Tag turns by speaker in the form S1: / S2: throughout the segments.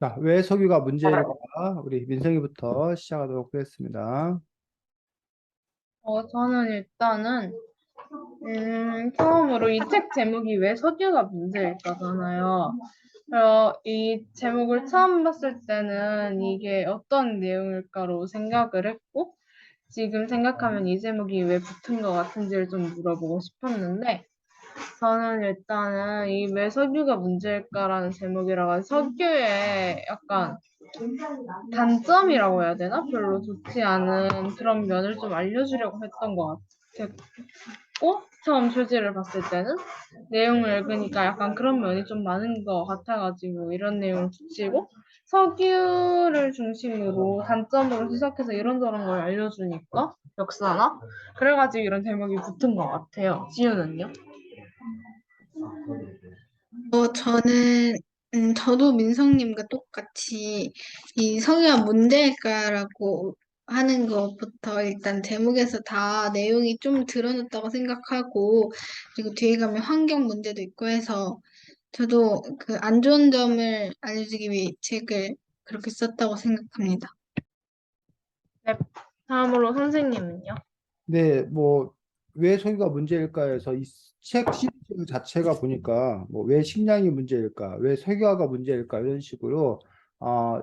S1: 자, 왜 석유가 문제일까? 우리 민성이부터 시작하도록 하겠습니다.
S2: 저는 일단은, 처음으로 이 책 제목이 왜 석유가 문제일까잖아요. 이 제목을 처음 봤을 때는 이게 어떤 내용일까로 생각을 했고, 지금 생각하면 이 제목이 왜 붙은 것 같은지를 좀 물어보고 싶었는데, 저는 일단은 이 왜 석유가 문제일까라는 제목이라가 석유의 약간 단점이라고 해야 되나? 별로 좋지 않은 그런 면을 좀 알려주려고 했던 것 같았고, 처음 표지를 봤을 때는 내용을 읽으니까 약간 그런 면이 좀 많은 것 같아가지고 이런 내용을 붙이고, 석유를 중심으로 단점으로 시작해서 이런저런 걸 알려주니까 역사나 그래가지고 이런 제목이 붙은 것 같아요. 지우는요?
S3: 저도 민성님과 똑같이 이 성희가 문제일까라고 하는 것부터 일단 제목에서 다 내용이 좀 드러났다고 생각하고, 그리고 뒤에 가면 환경 문제도 있고 해서 저도 그 안 좋은 점을 알려주기 위해 이 책을 그렇게 썼다고 생각합니다.
S2: 네. 다음으로 선생님은요?
S1: 네, 뭐, 왜 석유가 문제일까 해서 이 책 시리즈 자체가 보니까 뭐, 왜 식량이 문제일까? 왜 석유화가 문제일까? 이런 식으로, 어,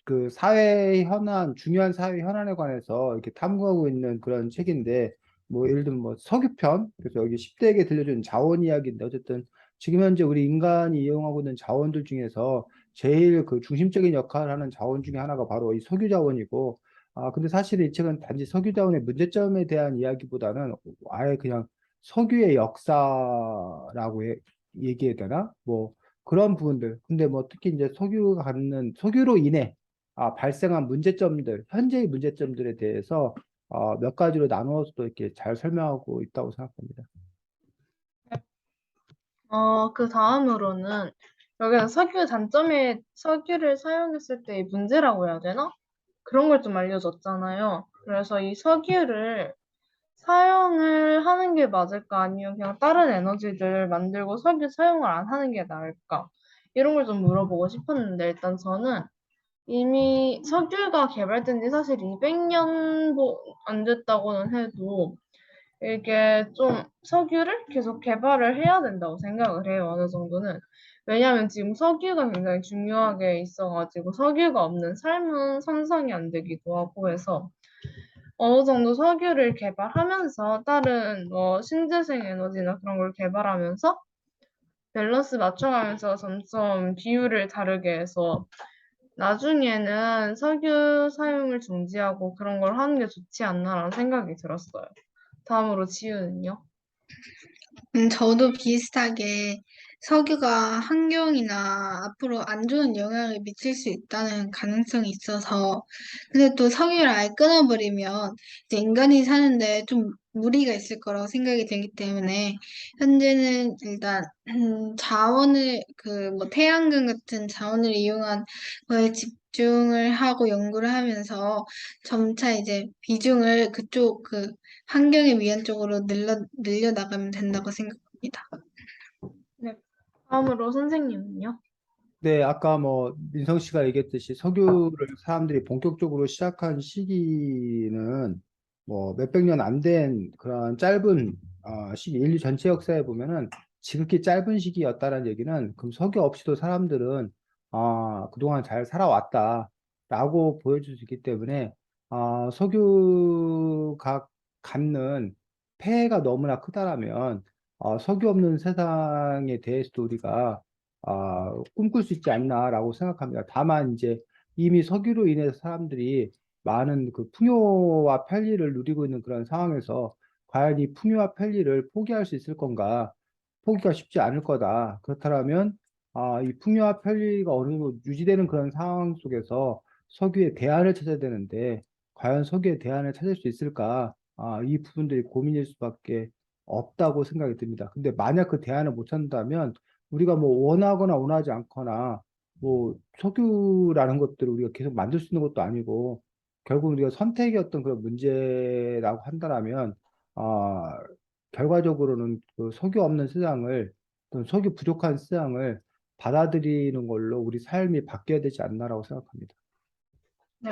S1: 그 사회 현안, 중요한 사회 현안에 관해서 이렇게 탐구하고 있는 그런 책인데, 뭐, 예를 들면 뭐, 석유편? 그래서 여기 10대에게 들려주는 자원 이야기인데, 어쨌든 지금 현재 우리 인간이 이용하고 있는 자원들 중에서 제일 그 중심적인 역할을 하는 자원 중에 하나가 바로 이 석유 자원이고, 근데 사실 이 책은 단지 석유 자원의 문제점에 대한 이야기보다는 아예 그냥 석유의 역사라고 얘기해야 되나? 뭐, 그런 부분들. 근데 뭐 특히 이제 석유가 갖는, 석유로 인해 발생한 문제점들, 현재의 문제점들에 대해서 몇 가지로 나누어서 또 이렇게 잘 설명하고 있다고 생각합니다.
S2: 그 다음으로는 여기는 석유 단점에 석유를 사용했을 때의 문제라고 해야 되나? 그런 걸 좀 알려줬잖아요. 그래서 이 석유를 사용을 하는 게 맞을까? 아니면 그냥 다른 에너지를 만들고 석유 사용을 안 하는 게 나을까? 이런 걸 좀 물어보고 싶었는데 일단 저는 이미 석유가 개발된 지 사실 200년도 안 됐다고는 해도 이게 좀 석유를 계속 개발을 해야 된다고 생각을 해요, 어느 정도는. 왜냐하면 지금 석유가 굉장히 중요하게 있어가지고 석유가 없는 삶은 상상이 안 되기도 하고 해서 어느 정도 석유를 개발하면서 다른 뭐 신재생 에너지나 그런 걸 개발하면서 밸런스 맞춰가면서 점점 비율을 다르게 해서 나중에는 석유 사용을 중지하고 그런 걸 하는 게 좋지 않나라는 생각이 들었어요. 다음으로 지우는요?
S3: 저도 비슷하게 석유가 환경이나 앞으로 안 좋은 영향을 미칠 수 있다는 가능성이 있어서, 근데 또 석유를 아예 끊어버리면 이제 인간이 사는데 좀 무리가 있을 거라고 생각이 되기 때문에 현재는 일단 자원을 그 뭐 태양광 같은 자원을 이용한 거에 집중을 하고 연구를 하면서 점차 이제 비중을 그쪽 그 환경에 위한 쪽으로 늘려나가면 된다고 생각합니다.
S2: 네. 다음으로 선생님은요?
S1: 네, 아까 뭐 민성 씨가 얘기했듯이 석유를 사람들이 본격적으로 시작한 시기는 뭐 몇백 년 안 된 그런 짧은 시기, 인류 전체 역사에 보면은 지극히 짧은 시기였다는 얘기는 그럼 석유 없이도 사람들은 그동안 잘 살아왔다라고 보여줄 수 있기 때문에 석유가 갖는 폐해가 너무나 크다라면 석유 없는 세상에 대해서도 우리가 꿈꿀 수 있지 않나라고 생각합니다. 다만 이제 이미 석유로 인해서 사람들이 많은 그 풍요와 편리를 누리고 있는 그런 상황에서 과연 이 풍요와 편리를 포기할 수 있을 건가? 포기가 쉽지 않을 거다. 그렇다면 이 풍요와 편리가 어느 정도 유지되는 그런 상황 속에서 석유의 대안을 찾아야 되는데 과연 석유의 대안을 찾을 수 있을까? 이 부분들이 고민일 수밖에 없다고 생각이 듭니다. 근데 만약 그 대안을 못 찾는다면 우리가 뭐 원하거나 원하지 않거나 뭐 석유라는 것들을 우리가 계속 만들 수 있는 것도 아니고 결국 우리가 선택의 어떤 그런 문제라고 한다면 아 결과적으로는 그 석유 없는 세상을 또는 석유 부족한 세상을 받아들이는 걸로 우리 삶이 바뀌어야 되지 않나라고 생각합니다.
S2: 네,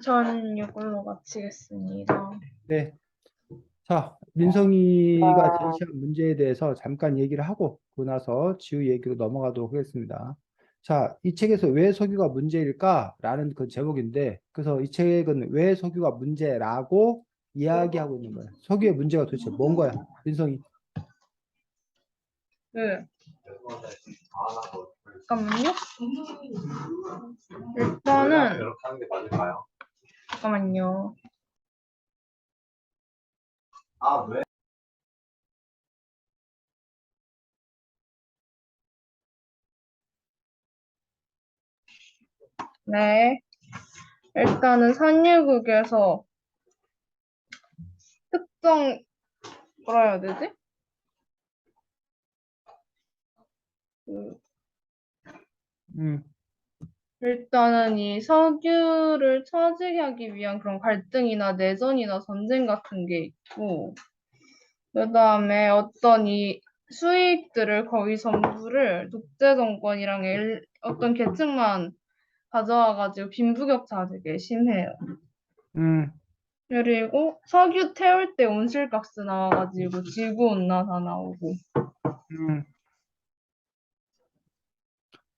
S2: 전 이걸로 마치겠습니다.
S1: 네. 자, 민성이가 제시한 문제에 대해서 잠깐 얘기를 하고 그러고 나서 지우 얘기로 넘어가도록 하겠습니다. 자, 이 책에서 왜 석유가 문제일까라는 그 제목인데, 그래서 이 책은 왜 석유가 문제라고 이야기하고 있는 거예요. 석유의 문제가 도대체 뭔 거야, 민성이?
S2: 네, 잠깐만요. 일단은
S4: 이렇게 하는 게 맞을까요?
S2: 잠깐만요.
S4: 아, 왜?
S2: 네, 일단은 산유국에서 특정 뭐라 해야 되지? 그,
S1: 음,
S2: 일단은 이 석유를 차지하기 위한 그런 갈등이나 내전이나 전쟁 같은 게 있고, 그다음에 어떤 이 수익들을 거의 전부를 독재 정권이랑 어떤 계층만 가져와가지고 빈부격차가 되게 심해요.
S1: 음,
S2: 그리고 석유 태울 때 온실가스 나와가지고 지구온난화 나오고.
S1: 음.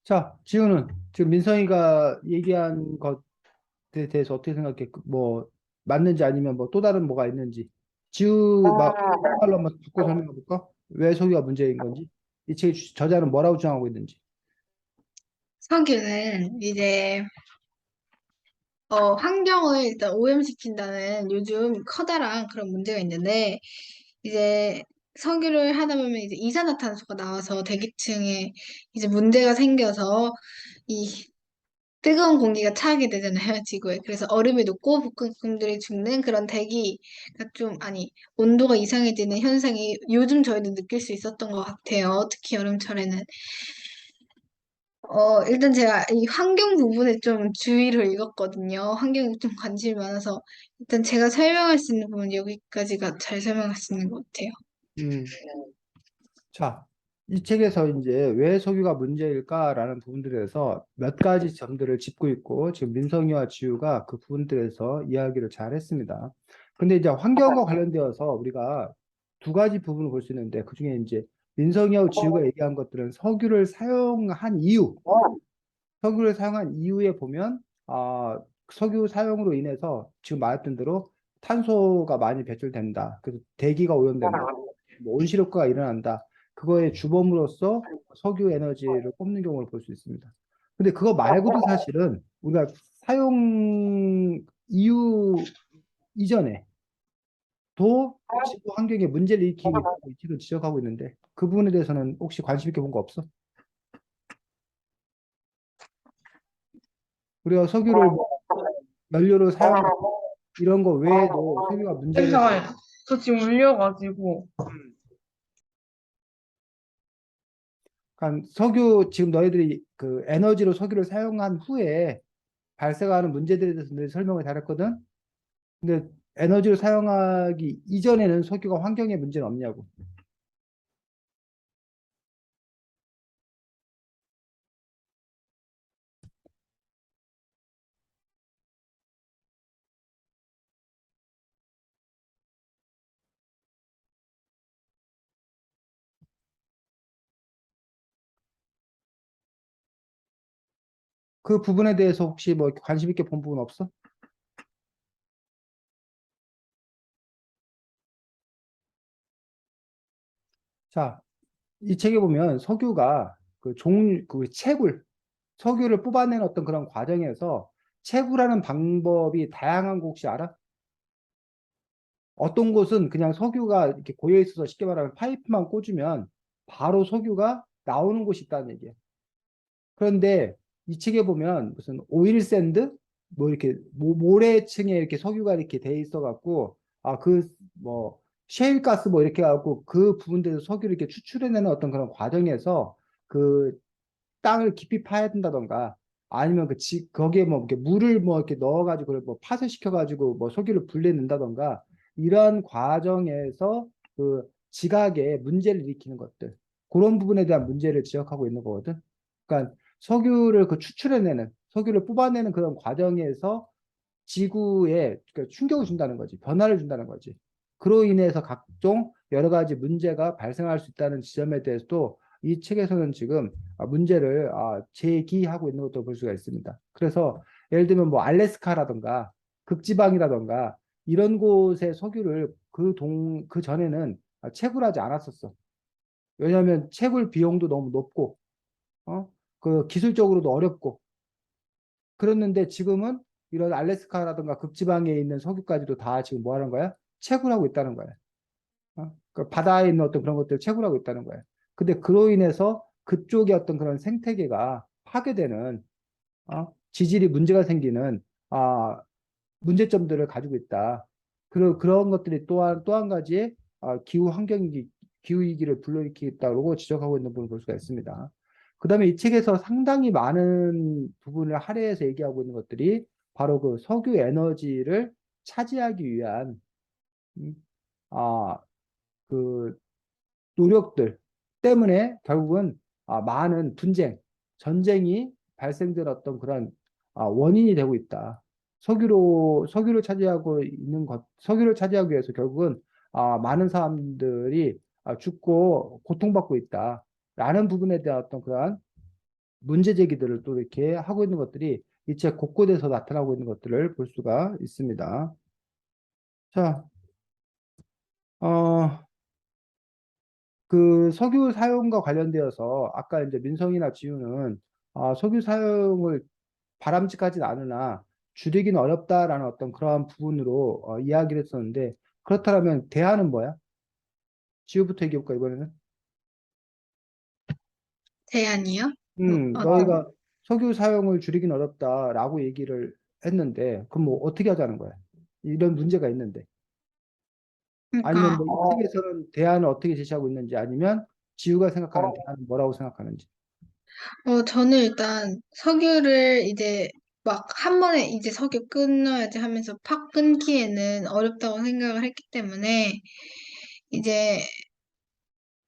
S1: 자, 지우는 지금 민성이가 얘기한 것에 대해서 어떻게 생각해? 뭐 맞는지 아니면 뭐 또 다른 뭐가 있는지. 지우 막 말로 한번 듣고 설명해 볼까? 왜 석유가 문제인 건지. 이 책의 저자는 뭐라고 주장하고 있는지.
S3: 석유는 이제 환경을 일단 오염시킨다는 요즘 커다란 그런 문제가 있는데, 이제 석유를 하다 보면 이제 이산화탄소가 나와서 대기층에 이제 문제가 생겨서 이 뜨거운 공기가 차게 되잖아요, 지구에. 그래서 얼음이 녹고 북극곰들이 죽는 그런 대기가 좀, 아니, 온도가 이상해지는 현상이 요즘 저희도 느낄 수 있었던 것 같아요. 특히 여름철에는. 일단 제가 이 환경 부분에 좀 주의를 읽었거든요. 환경에 좀 관심이 많아서. 일단 제가 설명할 수 있는 부분 여기까지가 잘 설명할 수 있는 것 같아요.
S1: 음. 자, 이 책에서 이제 왜 석유가 문제일까라는 부분들에서 몇 가지 점들을 짚고 있고 지금 민성이와 지우가 그 부분들에서 이야기를 잘 했습니다. 근데 이제 환경과 관련되어서 우리가 두 가지 부분을 볼 수 있는데 그중에 이제 민성이하고 지우가 얘기한 것들은 석유를 사용한 이유에 보면 석유 사용으로 인해서 지금 말했던 대로 탄소가 많이 배출된다. 그래서 대기가 오염된다. 뭐 온실효과가 일어난다. 그거의 주범으로서 석유 에너지를 꼽는 경우를 볼 수 있습니다. 근데 그거 말고도 사실은 우리가 사용 이유 이전에 지구 환경에 문제를 일으키기 위해서 지적하고 있는데 그 부분에 대해서는 혹시 관심 있게 본 거 없어? 우리가 석유를 뭐 연료로 사용하고 이런 거 외에도 석유가 문제를
S2: 잠깐만요. 저 지금 울려가지고.
S1: 그러니까 석유 지금 너희들이 그 에너지로 석유를 사용한 후에 발생하는 문제들에 대해서 늘 설명을 잘했거든. 근데 에너지를 사용하기 이전에는 석유가 환경에 문제는 없냐고. 그 부분에 대해서 혹시 뭐 관심 있게 본 부분 없어? 자, 이 책에 보면 석유가 석유를 뽑아내는 어떤 그런 과정에서 채굴하는 방법이 다양한 거 혹시 알아? 어떤 곳은 그냥 석유가 이렇게 고여 있어서 쉽게 말하면 파이프만 꽂으면 바로 석유가 나오는 곳이 있다는 얘기야. 그런데 이 책에 보면 무슨 오일 샌드 뭐 이렇게 모래층에 이렇게 석유가 이렇게 돼 있어 갖고 그 뭐 셰일 가스 뭐 이렇게 갖고 그 부분들에서 석유를 이렇게 추출해내는 어떤 그런 과정에서 그 땅을 깊이 파야 된다던가 아니면 거기에 뭐 이렇게 물을 뭐 이렇게 넣어가지고 그걸 뭐 파쇄시켜가지고 뭐 석유를 분리해낸다던가 이런 과정에서 그 지각에 문제를 일으키는 것들 그런 부분에 대한 문제를 지적하고 있는 거거든. 그러니까 석유를 그 추출해내는, 석유를 뽑아내는 그런 과정에서 지구에 그러니까 충격을 준다는 거지. 변화를 준다는 거지. 그로 인해서 각종 여러 가지 문제가 발생할 수 있다는 지점에 대해서도 이 책에서는 지금 문제를 제기하고 있는 것도 볼 수가 있습니다. 그래서 예를 들면 뭐 알래스카라든가 극지방이라든가 이런 곳의 석유를 그 전에는 채굴하지 않았었어. 왜냐하면 채굴 비용도 너무 높고, 그 기술적으로도 어렵고, 그랬는데 지금은 이런 알래스카라든가 극지방에 있는 석유까지도 다 지금 뭐 하는 거야? 채굴하고 있다는 거야. 그 바다에 있는 어떤 그런 것들을 채굴하고 있다는 거야. 근데 그로 인해서 그쪽의 어떤 그런 생태계가 파괴되는, 지질이 문제가 생기는, 문제점들을 가지고 있다. 그런 것들이 또 한 가지의 기후 위기를 불러일으키겠다고 지적하고 있는 부분을 볼 수가 있습니다. 그다음에 이 책에서 상당히 많은 부분을 할애해서 얘기하고 있는 것들이 바로 그 석유 에너지를 차지하기 위한 음, 아, 그 노력들 때문에 결국은 많은 전쟁이 발생된 어떤 그런 원인이 되고 있다. 석유를 차지하기 위해서 결국은 많은 사람들이 죽고 고통받고 있다. 라는 부분에 대한 어떤 그러한 문제 제기들을 또 이렇게 하고 있는 것들이 이 책 곳곳에서 나타나고 있는 것들을 볼 수가 있습니다. 자, 어, 그 석유 사용과 관련되어서 아까 이제 민성이나 지우는 석유 사용을 바람직하진 않으나 줄이기는 어렵다라는 어떤 그러한 부분으로 이야기를 했었는데 그렇다면 대안은 뭐야? 지우부터 얘기해볼까 이번에는?
S3: 대안이요? 어떤,
S1: 너희가 석유 사용을 줄이긴 어렵다라고 얘기를 했는데 그럼 뭐 어떻게 하자는 거야? 이런 문제가 있는데 아니면
S3: 그러니까,
S1: 뭐 이 책에서는 대안을 어떻게 제시하고 있는지 아니면 지우가 생각하는 대안은 뭐라고 생각하는지.
S3: 저는 일단 석유를 이제 막 한 번에 이제 석유 끊어야지 하면서 팍 끊기에는 어렵다고 생각을 했기 때문에 이제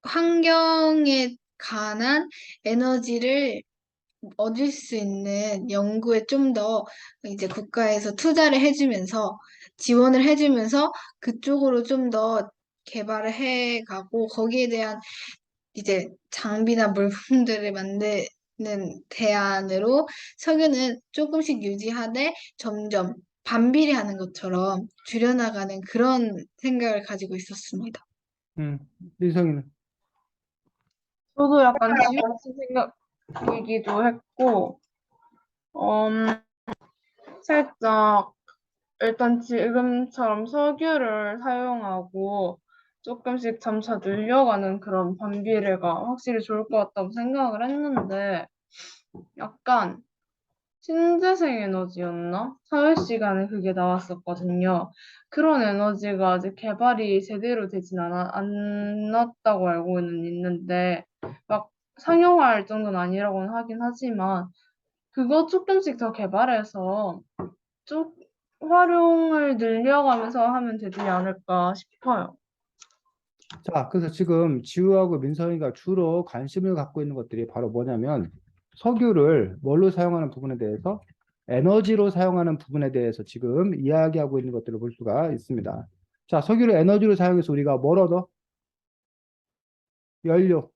S3: 환경에 관한 에너지를 얻을 수 있는 연구에 좀 더 이제 국가에서 투자를 해주면서 지원을 해주면서 그쪽으로 좀 더 개발을 해가고 거기에 대한 이제 장비나 물품들을 만드는 대안으로 석유는 조금씩 유지하되 점점 반비례하는 것처럼 줄여나가는 그런 생각을 가지고 있었습니다.
S1: 음, 민성이는.
S2: 저도 약간 지금 생각이기도 했고, 음, 살짝 일단 지금처럼 석유를 사용하고 조금씩 점차 늘려가는 그런 반비례가 확실히 좋을 것 같다고 생각을 했는데 약간 신재생 에너지였나? 사회 시간에 그게 나왔었거든요. 그런 에너지가 아직 개발이 제대로 되진 않았다고 알고는 있는데 막 상용화할 정도는 아니라고는 하긴 하지만 그거 조금씩 더 개발해서 쭉 활용을 늘려가면서 하면 되지 않을까 싶어요.
S1: 자, 그래서 지금 지우하고 민성이가 주로 관심을 갖고 있는 것들이 바로 뭐냐면 석유를 뭘로 사용하는 부분에 대해서 에너지로 사용하는 부분에 대해서 지금 이야기하고 있는 것들을 볼 수가 있습니다. 자, 석유를 에너지로 사용해서 우리가 뭘 얻어? 연료.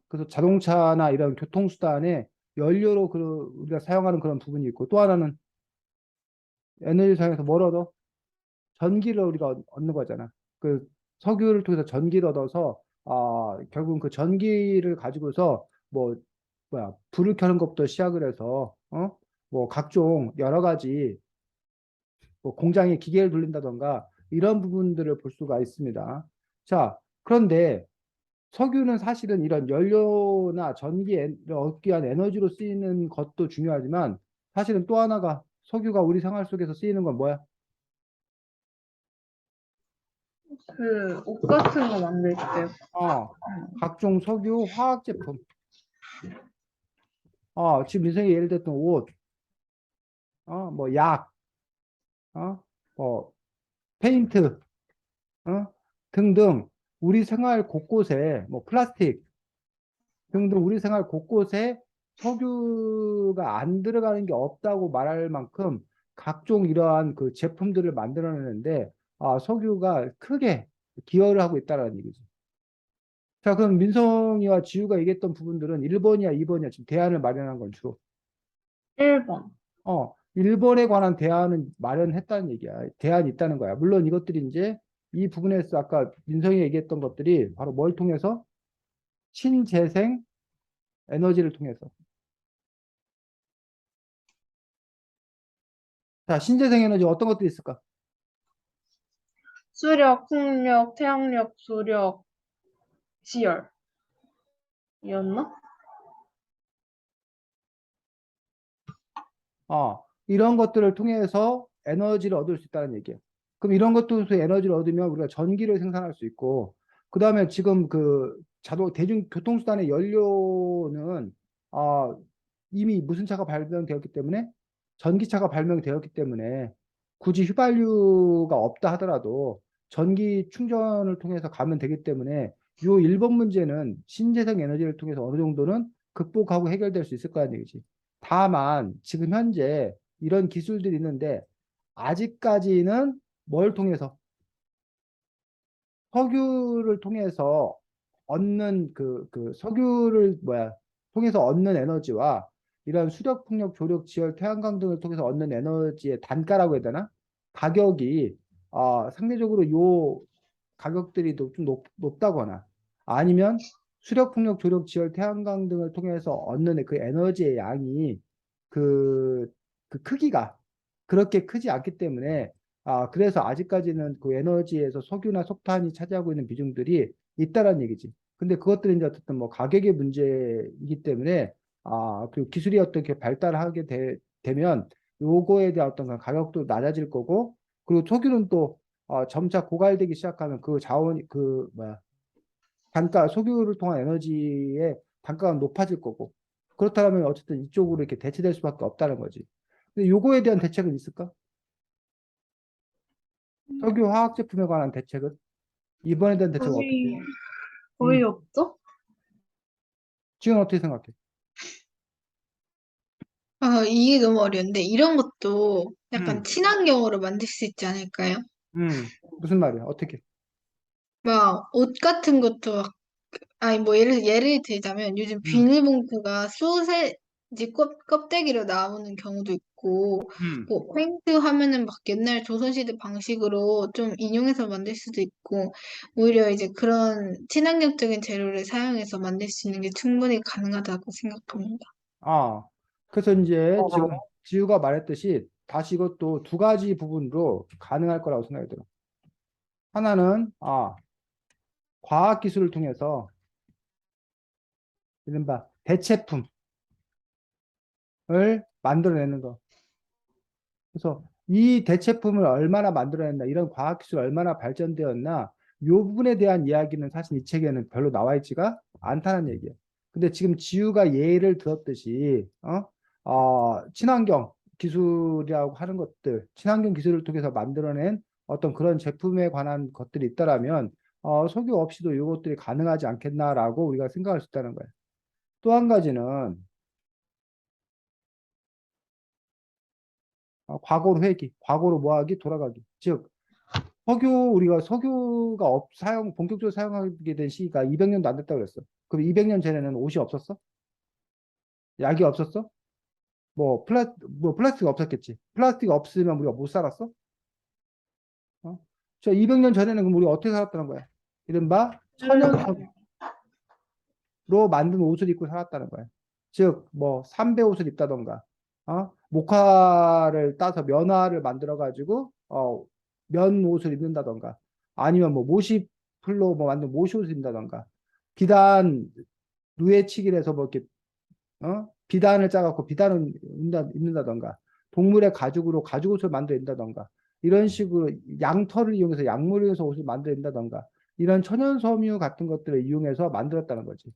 S1: 그래서 자동차나 이런 교통수단에 연료로 우리가 사용하는 그런 부분이 있고 또 하나는 에너지 사용해서 뭘 얻어? 전기를 우리가 얻는 거잖아. 그 석유를 통해서 전기를 얻어서 결국은 그 전기를 가지고서 뭐 뭐야 불을 켜는 것부터 시작을 해서 뭐 각종 여러 가지 뭐 공장에 기계를 돌린다던가 이런 부분들을 볼 수가 있습니다. 자, 그런데 석유는 사실은 이런 연료나 전기를 얻기 위한 에너지로 쓰이는 것도 중요하지만 사실은 또 하나가 석유가 우리 생활 속에서 쓰이는 건 뭐야?
S2: 그 옷 같은 거 만들 때
S1: 어, 각종 석유 화학 제품. 지금 민성이 예를 들었던 옷, 뭐 약, 뭐 페인트, 등등 우리 생활 곳곳에 뭐 플라스틱, 등등 우리 생활 곳곳에 석유가 안 들어가는 게 없다고 말할 만큼 각종 이러한 그 제품들을 만들어내는데 석유가 크게 기여를 하고 있다는 얘기죠. 자, 그럼 민성이와 지우가 얘기했던 부분들은 1번이야, 2번이야? 지금 대안을 마련한 건 주로.
S2: 1번.
S1: 1번에 관한 대안은 마련했다는 얘기야. 대안이 있다는 거야. 물론 이것들이 이제 이 부분에서 아까 민성이 얘기했던 것들이 바로 뭘 통해서? 신재생 에너지를 통해서. 자, 신재생 에너지 어떤 것들이 있을까?
S2: 수력, 풍력, 태양력, 조력, 지열. 이었나?
S1: 이런 것들을 통해서 에너지를 얻을 수 있다는 얘기예요. 그럼 이런 것들에서 에너지를 얻으면 우리가 전기를 생산할 수 있고, 그 다음에 지금 그 대중교통수단의 연료는, 이미 무슨 차가 발명되었기 때문에, 전기차가 발명되었기 때문에, 굳이 휘발유가 없다 하더라도 전기 충전을 통해서 가면 되기 때문에, 요 1번 문제는 신재생 에너지를 통해서 어느 정도는 극복하고 해결될 수 있을 거라는 얘기지. 다만 지금 현재 이런 기술들이 있는데 아직까지는 뭘 통해서 석유를 통해서 얻는 석유를 통해서 얻는 에너지와 이런 수력, 풍력, 조력, 지열, 태양광 등을 통해서 얻는 에너지의 단가라고 해야 되나? 가격이 상대적으로 요 가격들이 좀 높다거나 아니면 수력, 풍력, 조력, 지열, 태양광 등을 통해서 얻는 그 에너지의 양이 그, 그 크기가 그렇게 크지 않기 때문에 그래서 아직까지는 그 에너지에서 석유나 석탄이 차지하고 있는 비중들이 있다라는 얘기지. 근데 그것들은 이제 어쨌든 뭐 가격의 문제이기 때문에 그리고 기술이 어떻게 발달하게 되면 요거에 대한 어떤 그런 가격도 낮아질 거고 그리고 석유는 또 점차 고갈되기 시작하면 그 자원 단가 석유를 통한 에너지의 단가가 높아질 거고 그렇다면 어쨌든 이쪽으로 이렇게 대체될 수밖에 없다는 거지. 근데 요거에 대한 대책은 있을까? 석유 화학 제품에 관한 대책은 이번에 대한 대책은 어떻게?
S2: 거의, 거의
S1: 음,
S2: 없죠?
S1: 지금 어떻게 생각해?
S3: 이게 너무 어려운데, 이런 것도 약간
S1: 음,
S3: 친환경으로 만들 수 있지 않을까요?
S1: 무슨 말이야? 어떻게?
S3: 막, 옷 같은 것도, 아니, 뭐, 예를 들자면, 요즘
S1: 음,
S3: 비닐봉투가 소세지 껍데기로 나오는 경우도 있고,
S1: 음.
S3: 뭐, 페인트 하면은 막 옛날 조선시대 방식으로 좀 인용해서 만들 수도 있고, 오히려 이제 그런 친환경적인 재료를 사용해서 만들 수 있는 게 충분히 가능하다고 생각합니다.
S1: 아, 그래서 이제 지금 지우가 말했듯이 다시 이것도 두 가지 부분으로 가능할 거라고 생각이 들어. 하나는 과학 기술을 통해서 이른바 대체품을 만들어내는 거. 그래서 이 대체품을 얼마나 만들어냈나, 이런 과학 기술이 얼마나 발전되었나, 이 부분에 대한 이야기는 사실 이 책에는 별로 나와 있지가 않다는 얘기예요. 근데 지금 지우가 예를 들었듯이, 친환경 기술이라고 하는 것들, 친환경 기술을 통해서 만들어낸 어떤 그런 제품에 관한 것들이 있다라면, 석유 없이도 이것들이 가능하지 않겠나라고 우리가 생각할 수 있다는 거예요. 또 한 가지는 과거로 회귀, 과거로 뭐하기, 돌아가기. 즉, 우리가 석유가 본격적으로 사용하게 된 시기가 200년도 안 됐다고 그랬어. 그럼 200년 전에는 옷이 없었어? 약이 없었어? 뭐 플라스틱 없었겠지. 플라스틱 없으면 우리가 못 살았어? 어? 200년 전에는 그럼 우리가 어떻게 살았다는 거야? 이른바 천연섬유로 만든 옷을 입고 살았다는 거야. 즉, 뭐, 삼배 옷을 입다던가, 목화를 따서 면화를 만들어가지고, 면 옷을 입는다던가, 아니면 뭐, 모시풀로 뭐 만든 모시옷을 입는다던가, 비단, 누에치기를 해서 뭐 이렇게, 비단을 짜갖고 비단을 입는다던가, 동물의 가죽으로 가죽옷을 만들어낸다던가, 이런 식으로 양털을 이용해서 약물을 해서 옷을 만들어낸다던가, 이런 천연섬유 같은 것들을 이용해서 만들었다는 거지.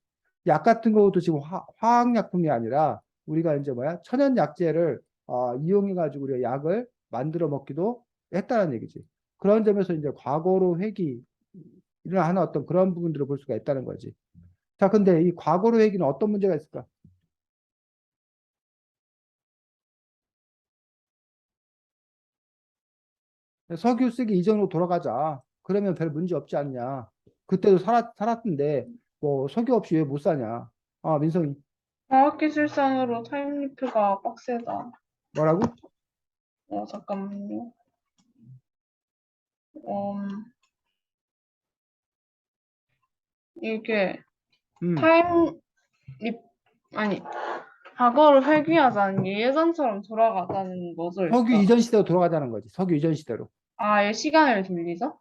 S1: 약 같은 것도 지금 화학약품이 아니라 우리가 이제 천연약재를 이용해가지고 우리가 약을 만들어 먹기도 했다는 얘기지. 그런 점에서 이제 과거로 회귀를 하는 어떤 그런 부분들을 볼 수가 있다는 거지. 자, 근데 이 과거로 회귀는 어떤 문제가 있을까? 석유 쓰기 이전으로 돌아가자. 그러면 별 문제 없지 않냐. 그때도 살았던데, 뭐, 석유 없이 왜 못 사냐. 아, 민성이,
S2: 과학기술상으로 타임리프가 빡세다.
S1: 뭐라고?
S2: 잠깐만요. 이게
S1: 음,
S2: 타임립, 아니, 과거를 회귀하자는 게 예전처럼 돌아가자는
S1: 석유
S2: 거죠일까?
S1: 이전 시대로 돌아가자는 거지. 석유 이전 시대로.
S2: 아, 얘 시간을 돌리자?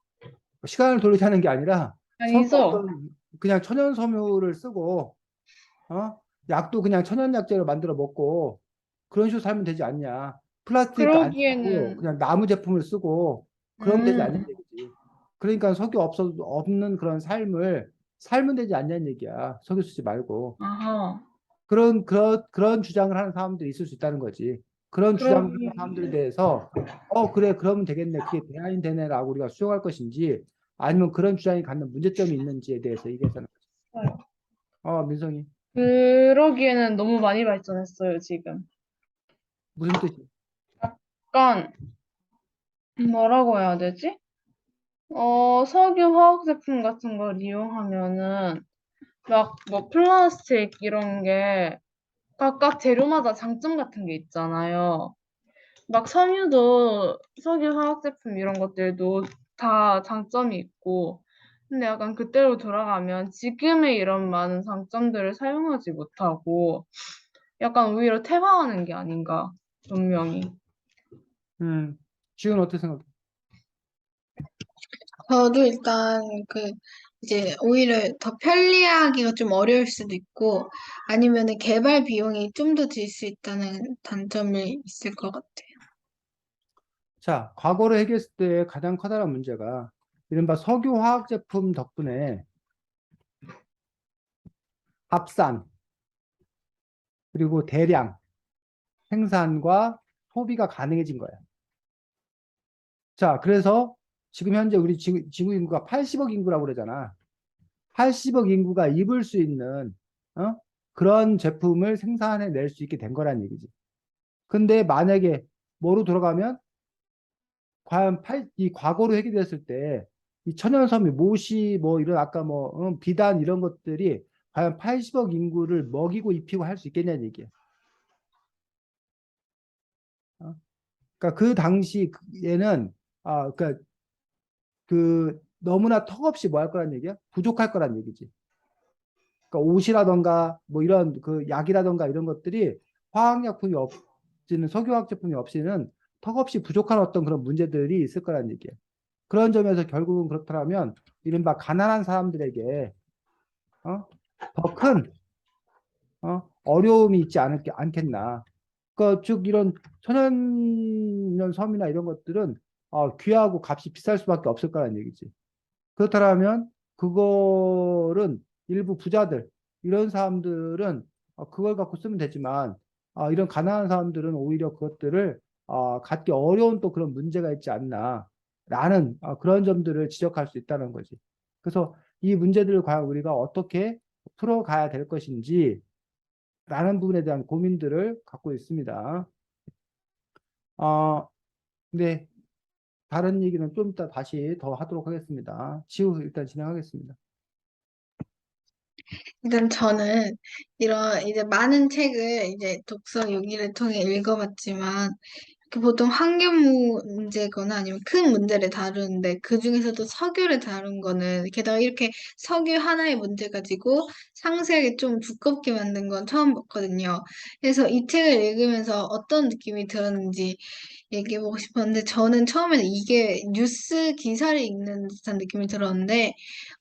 S1: 시간을 돌리자는 게 아니라, 석유
S2: 아니죠?
S1: 없던 그냥 천연 섬유를 쓰고, 어? 약도 그냥 천연약재로 만들어 먹고, 그런 식으로 살면 되지 않냐. 플라스틱 안 쓰고,
S2: 그러기에는,
S1: 그냥 나무 제품을 쓰고, 그러면 되지 않냐는
S2: 음,
S1: 얘기지. 그러니까 석유 없는 그런 삶을 살면 되지 않냐는 얘기야. 석유 쓰지 말고.
S2: 아하.
S1: 그런 주장을 하는 사람들이 있을 수 있다는 거지. 그런 주장을 하는
S2: 그러기,
S1: 사람들에 대해서, 그래, 그러면 되겠네. 그게 대안이 되네라고 우리가 수용할 것인지, 아니면 그런 주장이 갖는 문제점이 있는지에 대해서 얘기해서는. 민성이,
S2: 그러기에는 너무 많이 발전했어요, 지금.
S1: 무슨 뜻이?
S2: 약간, 뭐라고 해야 되지? 석유 화학 제품 같은 걸 이용하면은, 막, 뭐, 플라스틱 이런 게, 각각 재료마다 장점 같은 게 있잖아요. 막 섬유도 석유 화학 제품 이런 것들도 다 장점이 있고, 근데 약간 그때로 돌아가면 지금의 이런 많은 장점들을 사용하지 못하고, 약간 오히려 퇴화하는 게 아닌가, 분명히.
S1: 음, 지금 어떻게 생각해?
S3: 저도 일단 이제 오히려 더 편리하기가 좀 어려울 수도 있고 아니면은 개발 비용이 좀 더 들 수 있다는 단점이 있을 것 같아요.
S1: 자, 과거를 해결했을 때 가장 커다란 문제가 이른바 석유 화학 제품 덕분에 합산, 그리고 대량 생산과 소비가 가능해진 거야. 자, 그래서 지금 현재 우리 지구 인구가 80억 인구라고 그러잖아. 80억 인구가 입을 수 있는 어? 그런 제품을 생산해낼 수 있게 된 거란 얘기지. 근데 만약에 뭐로 돌아가면 과연 이 과거로 해결됐을 때 이 천연섬유, 모시 뭐 이런 아까 뭐 비단 이런 것들이 과연 80억 인구를 먹이고 입히고 할 수 있겠냐는 얘기야. 어? 그러니까 그 당시에는 그러니까 그 너무나 턱없이 뭐 할 거란 얘기야? 부족할 거란 얘기지. 그러니까 옷이라던가 뭐 이런 그 약이라던가 이런 것들이 화학약품이 없이는 석유화학 제품이 없이는 턱없이 부족한 어떤 그런 문제들이 있을 거란 얘기야. 그런 점에서 결국은 그렇다면 이른바 가난한 사람들에게 더큰 어려움이 있지 않겠나. 즉 이런 천연년 섬이나 이런 것들은 귀하고 값이 비쌀 수밖에 없을 거란 얘기지. 그렇다면 그거는 일부 부자들 이런 사람들은 그걸 갖고 쓰면 되지만 이런 가난한 사람들은 오히려 그것들을 갖기 어려운 또 그런 문제가 있지 않나라는 그런 점들을 지적할 수 있다는 거지. 그래서 이 문제들을 과연 우리가 어떻게 풀어가야 될 것인지라는 부분에 대한 고민들을 갖고 있습니다. 근데 다른 얘기는 좀 이따 다시 더 하도록 하겠습니다. 지우 일단 진행하겠습니다.
S3: 일단 저는 이런 이제 많은 책을 이제 독서 용기를 통해 읽어봤지만 보통 환경 문제거나 아니면 큰 문제를 다루는데 그 중에서도 석유를 다룬 거는 게다가 이렇게 석유 하나의 문제 가지고 상세하게 좀 두껍게 만든 건 처음 봤거든요. 그래서 이 책을 읽으면서 어떤 느낌이 들었는지 얘기해보고 싶었는데 저는 처음에는 이게 뉴스 기사를 읽는 듯한 느낌이 들었는데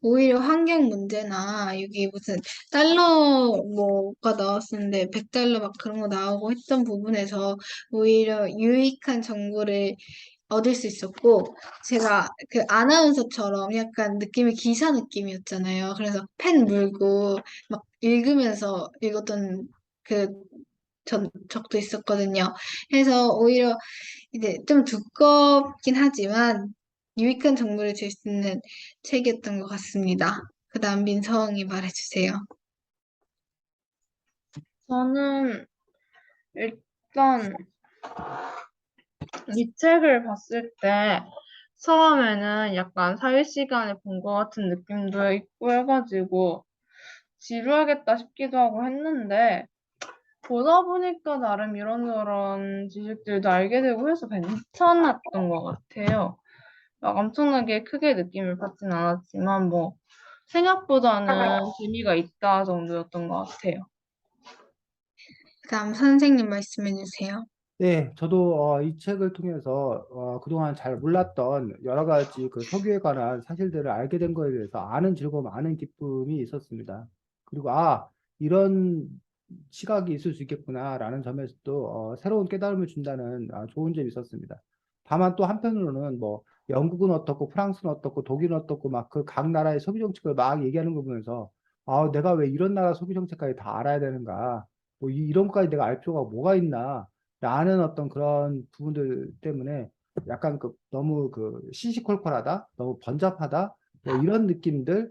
S3: 오히려 환경 문제나 여기 무슨 달러 뭐가 나왔었는데 100달러 막 그런 거 나오고 했던 부분에서 오히려 유익한 정보를 얻을 수 있었고 제가 그 아나운서처럼 약간 느낌이 기사 느낌이었잖아요. 그래서 펜 물고 막 읽으면서 읽었던 그 적도 있었거든요. 그래서 오히려 이제 좀 두껍긴 하지만 유익한 정보를 줄 수 있는 책이었던 것 같습니다. 그 다음 민성이 말해주세요.
S2: 저는 일단 이 책을 봤을 때 처음에는 약간 사회시간에 본 것 같은 느낌도 있고 해가지고 지루하겠다 싶기도 하고 했는데 보다 보니까 나름 이런저런 지식들도 알게 되고 해서 괜찮았던 것 같아요. 막 엄청나게 크게 느낌을 받진 않았지만 뭐 생각보다는 재미가 있다 정도였던 것 같아요.
S3: 그다음 선생님 말씀해 주세요.
S1: 네, 저도 이 책을 통해서 그동안 잘 몰랐던 여러 가지 그 석유에 관한 사실들을 알게 된 거에 대해서 아는 즐거움, 아는 기쁨이 있었습니다. 그리고 이런 시각이 있을 수 있겠구나라는 점에서도 새로운 깨달음을 준다는 좋은 점이 있었습니다. 다만 또 한편으로는 뭐 영국은 어떻고 프랑스는 어떻고 독일은 어떻고 막 그 각 나라의 석유 정책을 막 얘기하는 거 보면서 내가 왜 이런 나라 석유 정책까지 다 알아야 되는가? 뭐 이런 것까지 내가 알 필요가 뭐가 있나? 라는 어떤 그런 부분들 때문에 약간 너무 시시콜콜하다, 너무 번잡하다, 뭐 이런 느낌들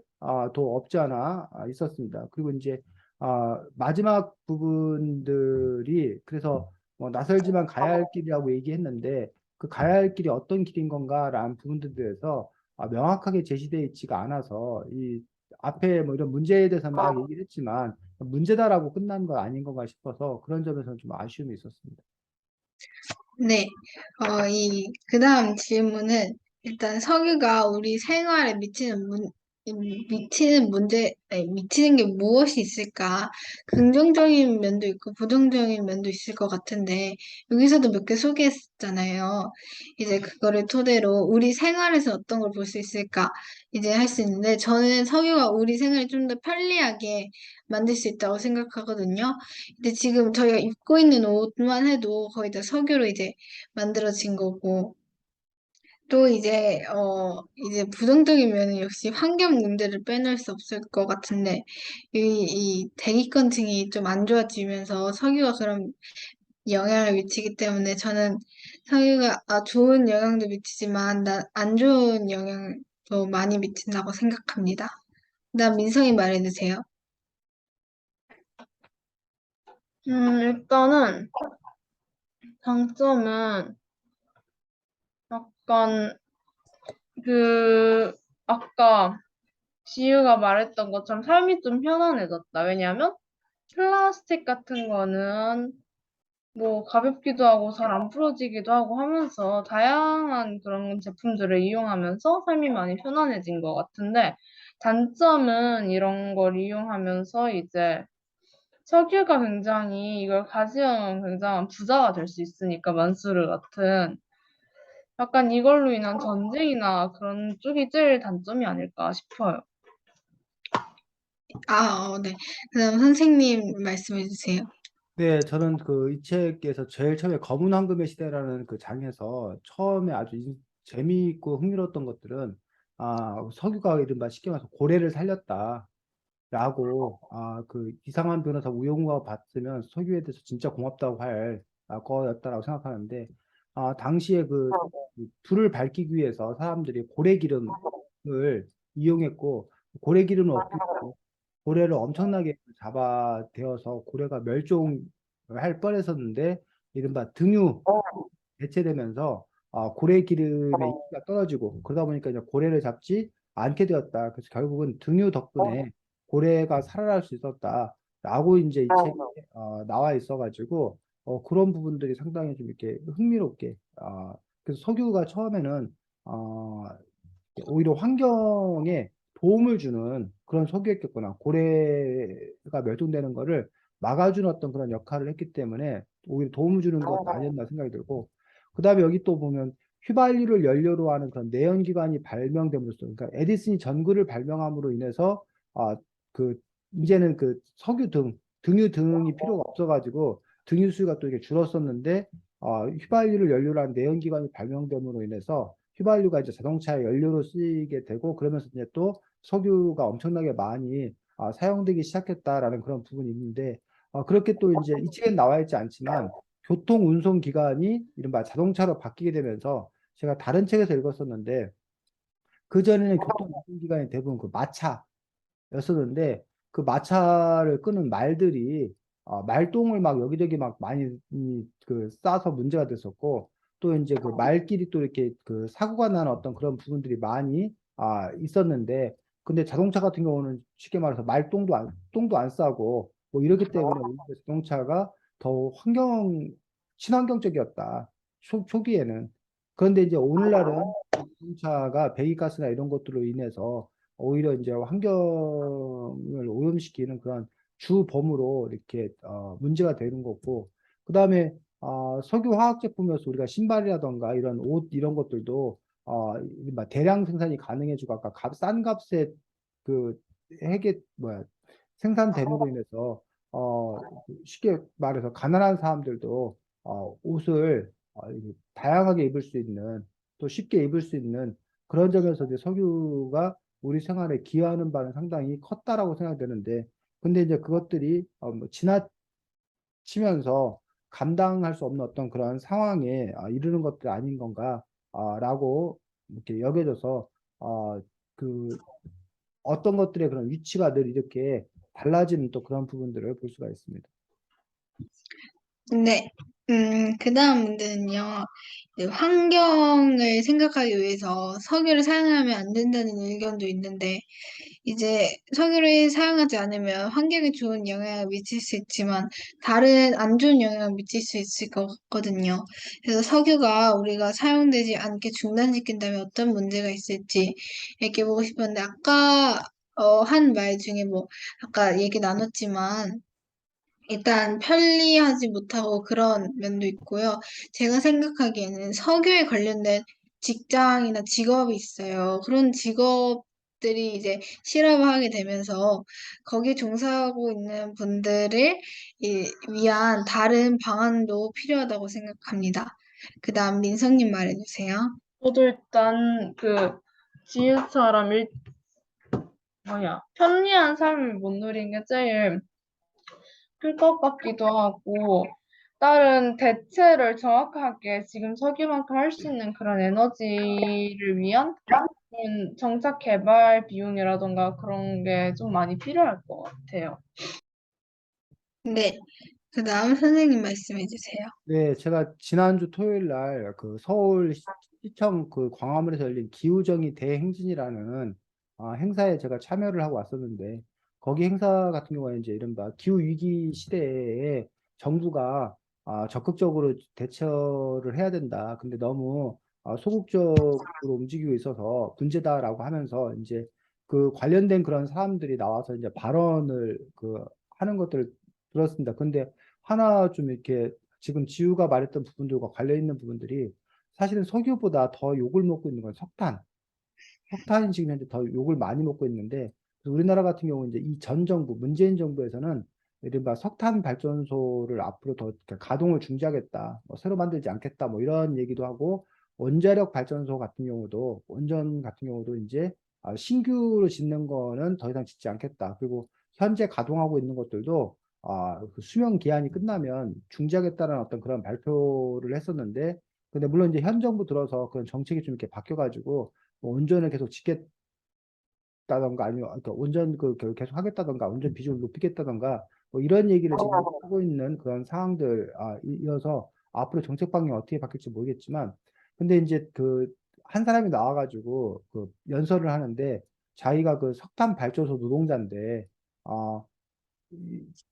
S1: 도 없지 않아 있었습니다. 그리고 이제 마지막 부분들이 그래서 뭐 낯설지만 가야 할 길이라고 얘기했는데 그 가야 할 길이 어떤 길인 건가라는 부분들에 대해서 명확하게 제시되어 있지가 않아서 이 앞에 뭐 이런 문제에 대해서 막 얘기를 했지만 문제다라고 끝난 거 아닌 건가 싶어서 그런 점에서는 좀 아쉬움이 있었습니다.
S3: 네, 그다음 질문은 일단 석유가 우리 생활에 미치는 문제, 아니, 미치는 게 무엇이 있을까? 긍정적인 면도 있고 부정적인 면도 있을 것 같은데, 여기서도 몇 개 소개했잖아요. 이제 그거를 토대로 우리 생활에서 어떤 걸 볼 수 있을까? 이제 할 수 있는데, 저는 석유가 우리 생활을 좀 더 편리하게 만들 수 있다고 생각하거든요. 근데 지금 저희가 입고 있는 옷만 해도 거의 다 석유로 이제 만들어진 거고, 또 이제 부정적인 면은 역시 환경 문제를 빼놓을 수 없을 것 같은데, 이 대기권층이 좀 안 좋아지면서 석유가 그런 영향을 미치기 때문에 저는 석유가 좋은 영향도 미치지만, 안 좋은 영향도 많이 미친다고 생각합니다. 그다음 민성이 말해주세요.
S2: 일단은 장점은 약간 그 아까 지유가 말했던 것처럼 삶이 좀 편안해졌다. 왜냐하면 플라스틱 같은 거는 뭐 가볍기도 하고 잘 안 부러지기도 하고 하면서 다양한 그런 제품들을 이용하면서 삶이 많이 편안해진 것 같은데 단점은 이런 걸 이용하면서 이제 석유가 굉장히 이걸 가지면 굉장한 부자가 될 수 있으니까 만수르 같은 약간 이걸로 인한 전쟁이나 그런 쪽이 제일 단점이 아닐까 싶어요.
S3: 네. 그다음 선생님 말씀해 주세요.
S1: 네, 저는 이 책에서 제일 처음에 검은 황금의 시대라는 그 장에서 처음에 아주 재미있고 흥미로웠던 것들은 석유가 이른바 쉽게 말해서 고래를 살렸다라고 이상한 변호사 우영우가 봤으면 석유에 대해서 진짜 고맙다고 할 거였다라고 생각하는데 당시에 그 불을 밝히기 위해서 사람들이 고래 기름을 이용했고 고래 기름은 없겠고 고래를 엄청나게 잡아대어서 고래가 멸종할 뻔했었는데 이른바 등유 대체되면서 고래 기름의 인기가 떨어지고 그러다 보니까 이제 고래를 잡지 않게 되었다. 그래서 결국은 등유 덕분에 고래가 살아날 수 있었다라고 이제 이 책에 나와 있어가지고 그런 부분들이 상당히 좀 이렇게 흥미롭게 그래서 석유가 처음에는 어, 오히려 환경에 도움을 주는 그런 석유였겠구나. 고래가 멸종되는 거를 막아주는 어떤 그런 역할을 했기 때문에 오히려 도움을 주는 것 아니었나 생각이 들고, 그 다음에 여기 또 보면 휘발유를 연료로 하는 그런 내연기관이 발명됨으로써, 그러니까 에디슨이 전구를 발명함으로 인해서 아, 그 이제는 석유 등유 등이 필요가 없어가지고 등유 수요가 또 이게 줄었었는데 휘발유를 연료로 한 내연기관이 발명됨으로 인해서 휘발유가 이제 자동차의 연료로 쓰이게 되고 그러면서 이제 또 석유가 엄청나게 많이 사용되기 시작했다라는 그런 부분이 있는데 그렇게 또 이제 이 책엔 나와 있지 않지만 교통 운송 기관이 이른바 자동차로 바뀌게 되면서 제가 다른 책에서 읽었었는데 그전에는 교통 운송 기관이 대부분 마차였었는데 그 마차를 끄는 말들이 말똥을 막 여기저기 막 많이 그 싸서 문제가 됐었고, 또 이제 그 말끼리 또 이렇게 그 사고가 나는 어떤 그런 부분들이 많이 있었는데, 근데 자동차 같은 경우는 쉽게 말해서 똥도 안 싸고 뭐 이렇기 때문에 오히려 자동차가 더 친환경적이었다. 초기에는. 그런데 이제 오늘날은 자동차가 배기가스나 이런 것들로 인해서 오히려 이제 환경을 오염시키는 그런 주범으로 이렇게 문제가 되는 거고, 그다음에 석유 화학 제품에서 우리가 신발이라던가 이런 옷 이런 것들도 막 대량 생산이 가능해지고, 아까 싼 값에 그 해게 뭐야 생산됨으로 인해서 쉽게 말해서 가난한 사람들도 옷을 이렇게 다양하게 입을 수 있는, 또 쉽게 입을 수 있는 그런 점에서 이제 석유가 우리 생활에 기여하는 바는 상당히 컸다라고 생각되는데, 근데 이제 그것들이 뭐 지나치면서 감당할 수 없는 어떤 그런 상황에 이르는 것들 아닌 건가 라고 이렇게 여겨져서 그 어떤 것들의 그런 위치가 늘 이렇게 달라지는 또 그런 부분들을 볼 수가 있습니다.
S3: 네. 그 다음 문제는요. 네, 환경을 생각하기 위해서 석유를 사용하면 안 된다는 의견도 있는데, 이제 석유를 사용하지 않으면 환경에 좋은 영향을 미칠 수 있지만, 다른 안 좋은 영향을 미칠 수 있을 것 같거든요. 그래서 석유가 우리가 사용되지 않게 중단시킨다면 어떤 문제가 있을지 이렇게 보고 싶었는데, 아까 한 말 중에 뭐, 아까 얘기 나눴지만, 일단 편리하지 못하고 그런 면도 있고요. 제가 생각하기에는 석유에 관련된 직장이나 직업이 있어요. 그런 직업들이 이제 실업을 하게 되면서 거기에 종사하고 있는 분들을 위한 다른 방안도 필요하다고 생각합니다. 그 다음 민성님 말해주세요.
S2: 저도 일단 지읒처럼 편리한 삶을 못 누린 게 제일 클 것 같기도 하고, 다른 대체를 정확하게 지금 석유만큼 할 수 있는 그런 에너지를 위한 그런 정착 개발 비용이라던가 그런 게 좀 많이 필요할 것 같아요.
S3: 네. 그 다음 선생님 말씀해주세요.
S1: 네, 제가 지난주 토요일 날 그 서울 시청 그 광화문에서 열린 기후정의 대행진이라는 행사에 제가 참여를 하고 왔었는데, 거기 행사 같은 경우에 이제 이른바 기후 위기 시대에 정부가 적극적으로 대처를 해야 된다. 근데 너무 소극적으로 움직이고 있어서 문제다라고 하면서 이제 그 관련된 그런 사람들이 나와서 이제 발언을 하는 것들을 들었습니다. 근데 하나 좀 이렇게 지금 지우가 말했던 부분들과 관련 있는 부분들이, 사실은 석유보다 더 욕을 먹고 있는 건 석탄이 지금 현재 더 욕을 많이 먹고 있는데, 우리나라 같은 경우 이제 이 전 정부 문재인 정부에서는 이른바 석탄 발전소를 앞으로 더 이렇게 가동을 중지하겠다, 뭐 새로 만들지 않겠다, 뭐 이런 얘기도 하고, 원자력 발전소 같은 경우도 원전 같은 경우도 이제 신규로 짓는 거는 더 이상 짓지 않겠다. 그리고 현재 가동하고 있는 것들도 그 수명 기한이 끝나면 중지하겠다는 어떤 그런 발표를 했었는데, 근데 물론 이제 현 정부 들어서 그런 정책이 좀 이렇게 바뀌어가지고 뭐 온전을 계속 짓겠다던가, 아니면 그러니까 온전 계속 하겠다던가, 온전 비중을 높이겠다던가, 뭐 이런 얘기를 지금 하고 있는 그런 상황들 이어서 앞으로 정책 방향이 어떻게 바뀔지 모르겠지만, 근데 이제 한 사람이 나와가지고 연설을 하는데, 자기가 그 석탄 발전소 노동자인데 아,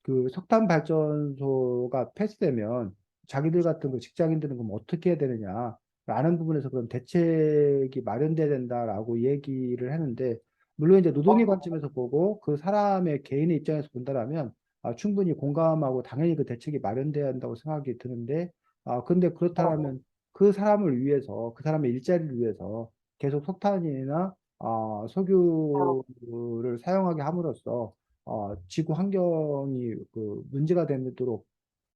S1: 그 석탄 발전소가 폐쇄되면 자기들 같은 그 직장인들은 그럼 어떻게 해야 되느냐라는 부분에서 그런 대책이 마련돼야 된다라고 얘기를 했는데, 물론 이제 노동의 관점에서 보고 그 사람의 개인의 입장에서 본다라면 충분히 공감하고 당연히 그 대책이 마련돼야 한다고 생각이 드는데, 근데 그렇다면 그 사람을 위해서, 그 사람의 일자리를 위해서 계속 석탄이나 석유를 사용하게 함으로써 지구 환경이 문제가 되도록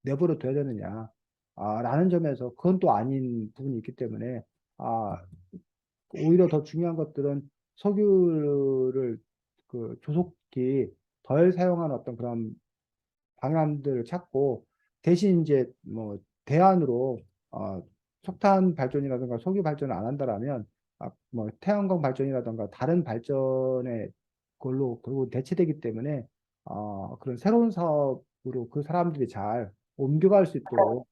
S1: 내버려 둬야 되느냐, 라는 점에서 그건 또 아닌 부분이 있기 때문에, 아, 오히려 더 중요한 것들은 석유를 조속히 덜 사용하는 어떤 그런 방안들을 찾고, 대신 이제 뭐 대안으로 석탄 발전이라든가 석유 발전을 안 한다라면 뭐 태양광 발전이라든가 다른 발전의 걸로 결국 대체되기 때문에 그런 새로운 사업 그 사람들이 잘 옮겨갈 수 있도록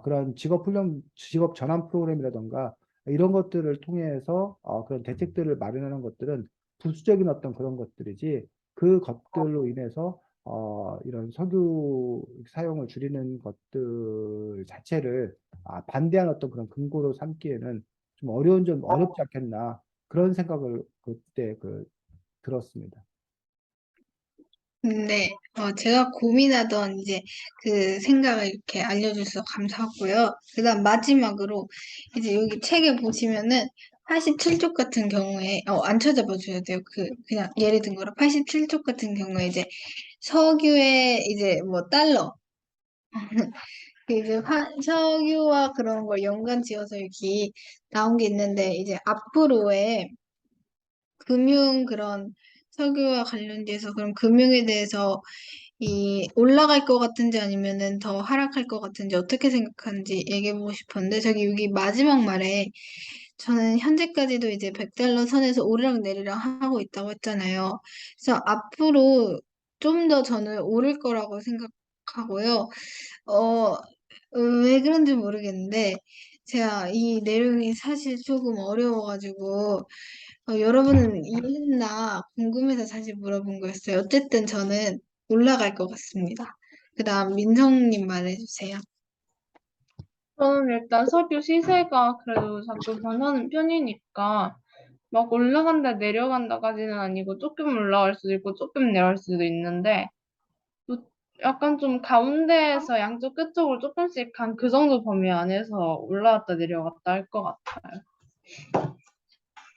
S1: 그런 직업 전환 프로그램이라던가 이런 것들을 통해서 그런 대책들을 마련하는 것들은 부수적인 어떤 그런 것들이지 그 것들로 인해서 이런 석유 사용을 줄이는 것들 자체를 반대하는 어떤 그런 근거로 삼기에는 좀 어렵지 않겠나 그런 생각을 그때 들었습니다.
S3: 네, 제가 고민하던 이제 그 생각을 이렇게 알려주셔서 감사하고요. 그다음 마지막으로 이제 여기 책에 보시면은 87쪽 같은 경우에, 안 찾아봐 주셔도 돼요. 그냥 예를 든 거라 87쪽 같은 경우에 이제 석유의 이제 뭐 달러, 그 이제 석유와 그런 걸 연관 지어서 여기 나온 게 있는데 이제 앞으로의 그런 석유와 관련돼서 그런 금융에 대해서 이 올라갈 것 같은지 아니면은 더 하락할 것 같은지 어떻게 생각하는지 얘기해보고 싶었는데 저기 여기 마지막 말에 저는 현재까지도 이제 100달러 선에서 오르락내리락 하고 있다고 했잖아요. 그래서 앞으로 좀 더 저는 오를 거라고 생각하고요. 어, 왜 그런지 모르겠는데 제가 이 내용이 사실 조금 어려워가지고 여러분은 이해했나 궁금해서 사실 물어본 거였어요. 어쨌든 저는 올라갈 것 같습니다. 그 다음 민성님 말해주세요.
S2: 저는 일단 석유 시세가 그래도 자꾸 변하는 편이니까 막 올라간다 내려간다까지는 아니고 조금 올라갈 수도 있고 조금 내려갈 수도 있는데 또 약간 좀 가운데에서 양쪽 끝쪽으로 조금씩 한 그 정도 범위 안에서 올라갔다 내려갔다 할 것 같아요.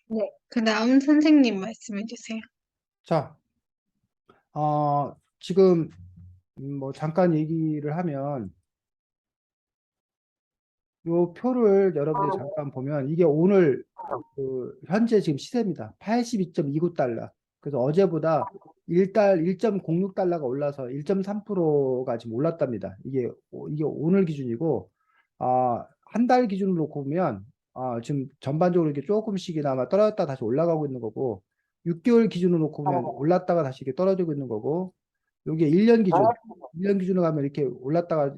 S3: 네. 그 다음 선생님 말씀해주세요.
S1: 자, 지금 뭐 잠깐 얘기를 하면 요 표를 여러분들이 잠깐 보면 이게 오늘 현재 지금 시세입니다. 82.29달러. 그래서 어제보다 1.06달러가 올라서 1.3%가 지금 올랐답니다. 이게 오늘 기준이고 한 달 기준으로 놓고 보면 지금 전반적으로 이렇게 조금씩이나마 떨어졌다 다시 올라가고 있는 거고 6개월 기준으로 놓고 보면 올랐다가 다시 이렇게 떨어지고 있는 거고 요게 1년 기준으로 가면 이렇게 올랐다가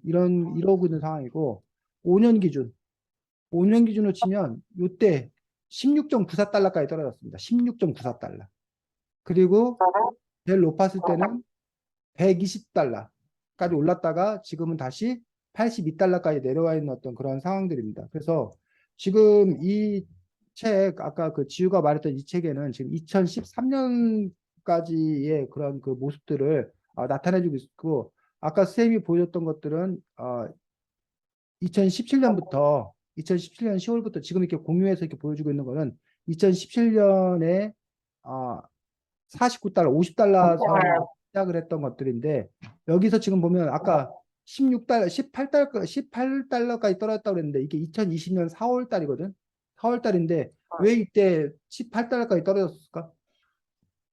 S1: 이러고 있는 상황이고 5년 기준 5년 기준으로 치면 요때 16.94달러까지 떨어졌습니다. 16.94달러. 그리고 제일 높았을 때는 120달러까지 올랐다가 지금은 다시 82달러까지 내려와 있는 어떤 그런 상황들입니다. 그래서 지금 이 책, 아까 그 지우가 말했던 이 책에는 지금 2013년까지의 그런 그 모습들을 나타내주고 있고, 아까 선생님이 보여줬던 것들은 2017년 10월부터 지금 이렇게 공유해서 이렇게 보여주고 있는 거는 2017년에 49달러, 50달러 선 시작을 했던 것들인데 여기서 지금 보면 아까 16달러, 18달러까지 떨어졌다고 그랬는데 이게 2020년 4월 달이거든. 4월 달인데 왜 이때 18달러까지 떨어졌을까?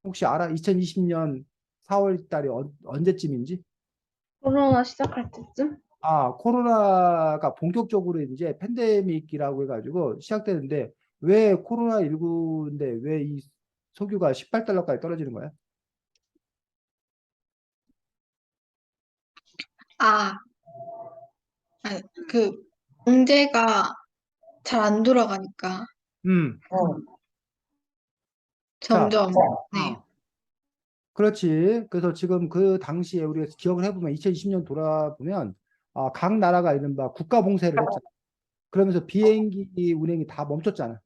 S1: 혹시 알아? 2020년 4월 달이 언제쯤인지?
S2: 코로나 시작할 때쯤?
S1: 코로나가 본격적으로 이제 팬데믹이라고 해가지고 시작되는데 왜 코로나19인데 왜 이 석유가 18달러까지 떨어지는 거야?
S3: 아, 아, 그 경제가 잘 안 돌아가니까
S1: 음. 자,
S3: 점점 네.
S1: 그렇지. 그래서 지금 그 당시에 우리가 기억을 해보면 2020년 돌아보면 각 나라가 이른바 국가 봉쇄를 했잖아. 그러면서 비행기 운행이 다 멈췄잖아.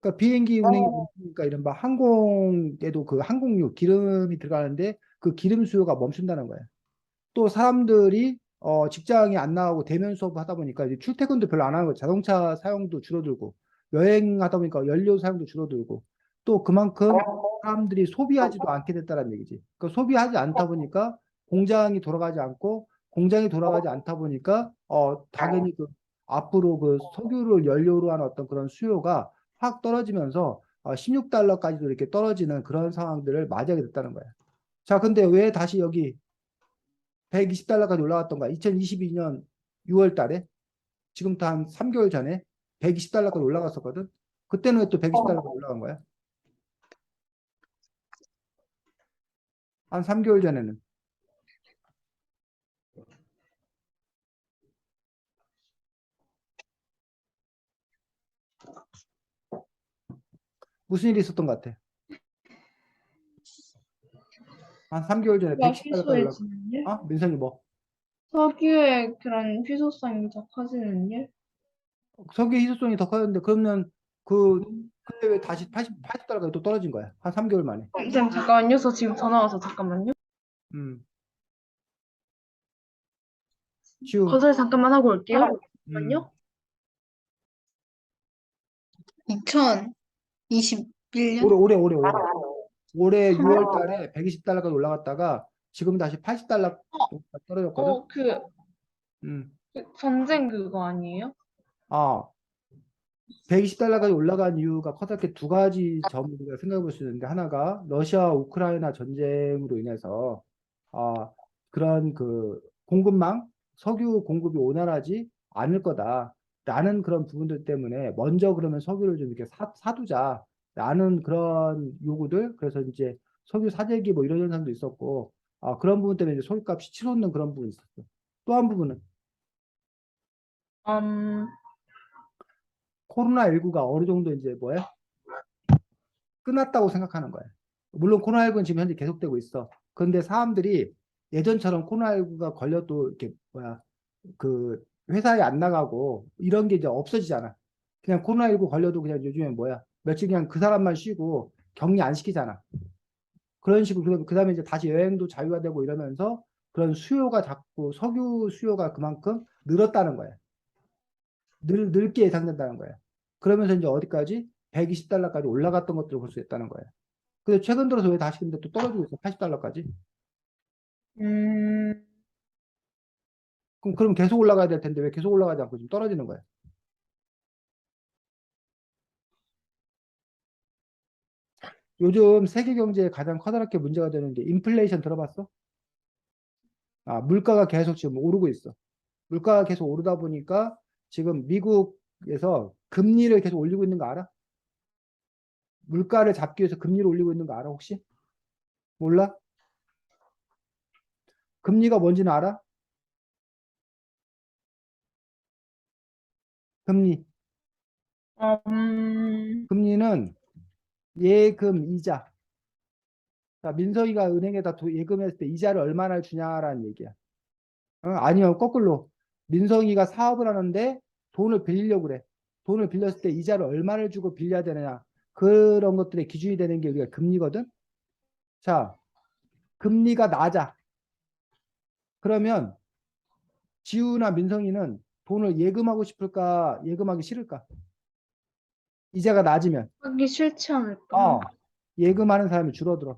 S1: 그러니까 비행기 운행이 멈추니까 이른바 항공에도 그 항공유 기름이 들어가는데 그 기름 수요가 멈춘다는 거야. 또 사람들이 직장이 안 나가고 대면 수업 하다 보니까 이제 출퇴근도 별로 안 하는 거예요. 자동차 사용도 줄어들고 여행하다 보니까 연료 사용도 줄어들고 또 그만큼 사람들이 소비하지도 않게 됐다는 얘기지. 그러니까 소비하지 않다 보니까 공장이 돌아가지 않다 보니까 당연히 그 앞으로 그 석유를 연료로 하는 어떤 그런 수요가 확 떨어지면서 16달러까지도 이렇게 떨어지는 그런 상황들을 맞이하게 됐다는 거야. 자, 근데 왜 다시 여기 120달러까지 올라갔던 거야. 2022년 6월 달에 지금부터 한 3개월 전에 120달러까지 올라갔었거든. 그때는 왜 또 120달러까지 올라간 거야? 한 3개월 전에는. 무슨 일이 있었던 것 같아? 한 3개월 전에
S2: 가
S1: 110달러까지 올라.
S2: 희소해지는 일?
S1: 민성이 뭐?
S2: 석유의 그런 희소성이 더 커지는 일?
S1: 석유 희소성이 더 커졌는데 그러면 그때 왜 다시 80달러까지 또 떨어진 거야? 한 3개월 만에.
S2: 쌤, 잠깐만요. 저 지금 전화 와서 잠깐만요.
S1: 음. 지금
S2: 거절 잠깐만 하고 올게요.
S1: 음,
S2: 잠깐만요.
S3: 2021년?
S1: 올해 6월 달에 120달러까지 올라갔다가 지금 다시 80달러 떨어졌거든. 음.
S2: 전쟁 그거 아니에요?
S1: 아, 120달러까지 올라간 이유가 커다랗게 두 가지 점을 우리가 생각해 볼 수 있는데 하나가 러시아 우크라이나 전쟁으로 인해서 그런 그 공급망 석유 공급이 원활하지 않을 거다라는 그런 부분들 때문에 먼저 그러면 석유를 좀 이렇게 사두자라는 그런 요구들 그래서 이제 석유 사재기 뭐 이런 현상도 있었고 그런 부분 때문에 이제 석유값이 치솟는 그런 부분이 있었어. 또 한 부분은
S2: 음,
S1: 코로나19가 어느 정도 이제 뭐야? 끝났다고 생각하는 거예요. 물론 코로나19는 지금 현재 계속되고 있어. 그런데 사람들이 예전처럼 코로나19가 걸려도 이렇게 뭐야 그 회사에 안 나가고 이런 게 이제 없어지잖아. 그냥 코로나19 걸려도 그냥 요즘에 뭐야 며칠 그냥 그 사람만 쉬고 격리 안 시키잖아. 그런 식으로 그다음에 이제 다시 여행도 자유화되고 이러면서 그런 수요가 자꾸 석유 수요가 그만큼 늘었다는 거야. 늘게 예상된다는 거야. 그러면서 이제 어디까지 120달러까지 올라갔던 것들을 볼 수 있다는 거야. 근데 최근 들어서 왜 다시 근데 또 떨어지고 있어? 80달러까지?
S2: 음,
S1: 그럼 계속 올라가야 될 텐데 왜 계속 올라가지 않고 지금 떨어지는 거야? 요즘 세계 경제에 가장 커다랗게 문제가 되는 게 인플레이션 들어봤어? 물가가 계속 지금 오르고 있어. 물가가 계속 오르다 보니까 지금 미국에서 금리를 계속 올리고 있는 거 알아? 물가를 잡기 위해서 금리를 올리고 있는 거 알아 혹시? 몰라? 금리가 뭔지는 알아? 금리. 금리는 예금 이자. 자, 민석이가 은행에다 예금했을 때 이자를 얼마나 주냐라는 얘기야. 아니면 거꾸로 민석이가 사업을 하는데 돈을 빌리려고 그래. 돈을 빌렸을 때 이자를 얼마를 주고 빌려야 되느냐. 그런 것들의 기준이 되는 게 우리가 금리거든. 자, 금리가 낮아. 그러면 지우나 민성이는 돈을 예금하고 싶을까? 예금하기 싫을까? 이자가 낮으면.
S2: 하기 싫지 않을까?
S1: 예금하는 사람이 줄어들어.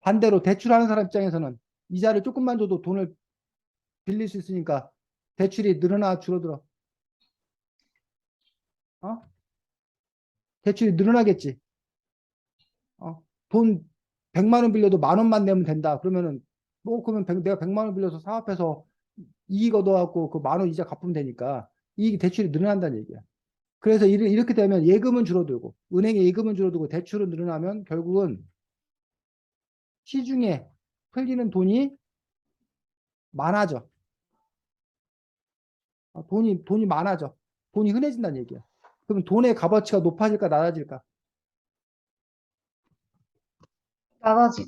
S1: 반대로 대출하는 사람 입장에서는 이자를 조금만 줘도 돈을 빌릴 수 있으니까 대출이 늘어나 줄어들어. 어? 대출이 늘어나겠지. 돈 100만 원 빌려도 10,000원만 내면 된다. 그러면은 뭐 그러면 내가 100만 원 빌려서 사업해서 이익 얻어갖고 그 10,000원 이자 갚으면 되니까 이 대출이 늘어난다는 얘기야. 그래서 이렇게 되면 예금은 줄어들고 은행의 예금은 줄어들고 대출은 늘어나면 결국은 시중에 풀리는 돈이 많아져. 돈이 많아져. 돈이 흔해진다는 얘기야. 그럼 돈의 값어치가 높아질까 낮아질까?
S2: 낮아지죠.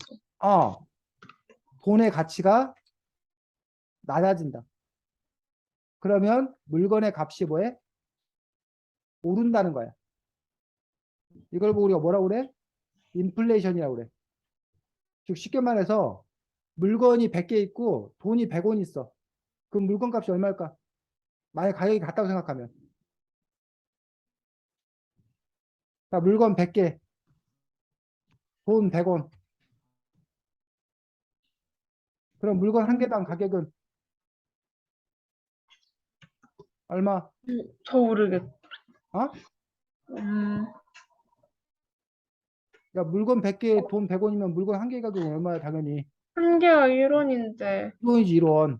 S1: 돈의 가치가 낮아진다. 그러면 물건의 값이 뭐해? 오른다는 거야. 이걸 보고 우리가 뭐라고 그래? 인플레이션이라고 그래. 즉 쉽게 말해서 물건이 100개 있고 돈이 100원 있어. 그럼 물건 값이 얼마일까? 만약 가격이 같다고 생각하면. 자, 물건 100개, 돈 100원. 그럼 물건 한 개당 가격은 얼마?
S2: 저 모르겠.
S1: 어?
S2: 음,
S1: 야, 물건 100개, 돈 100원이면 물건 한 개 가격은 얼마야, 당연히.
S2: 한 개가 1원인데
S1: 1원이지, 1원.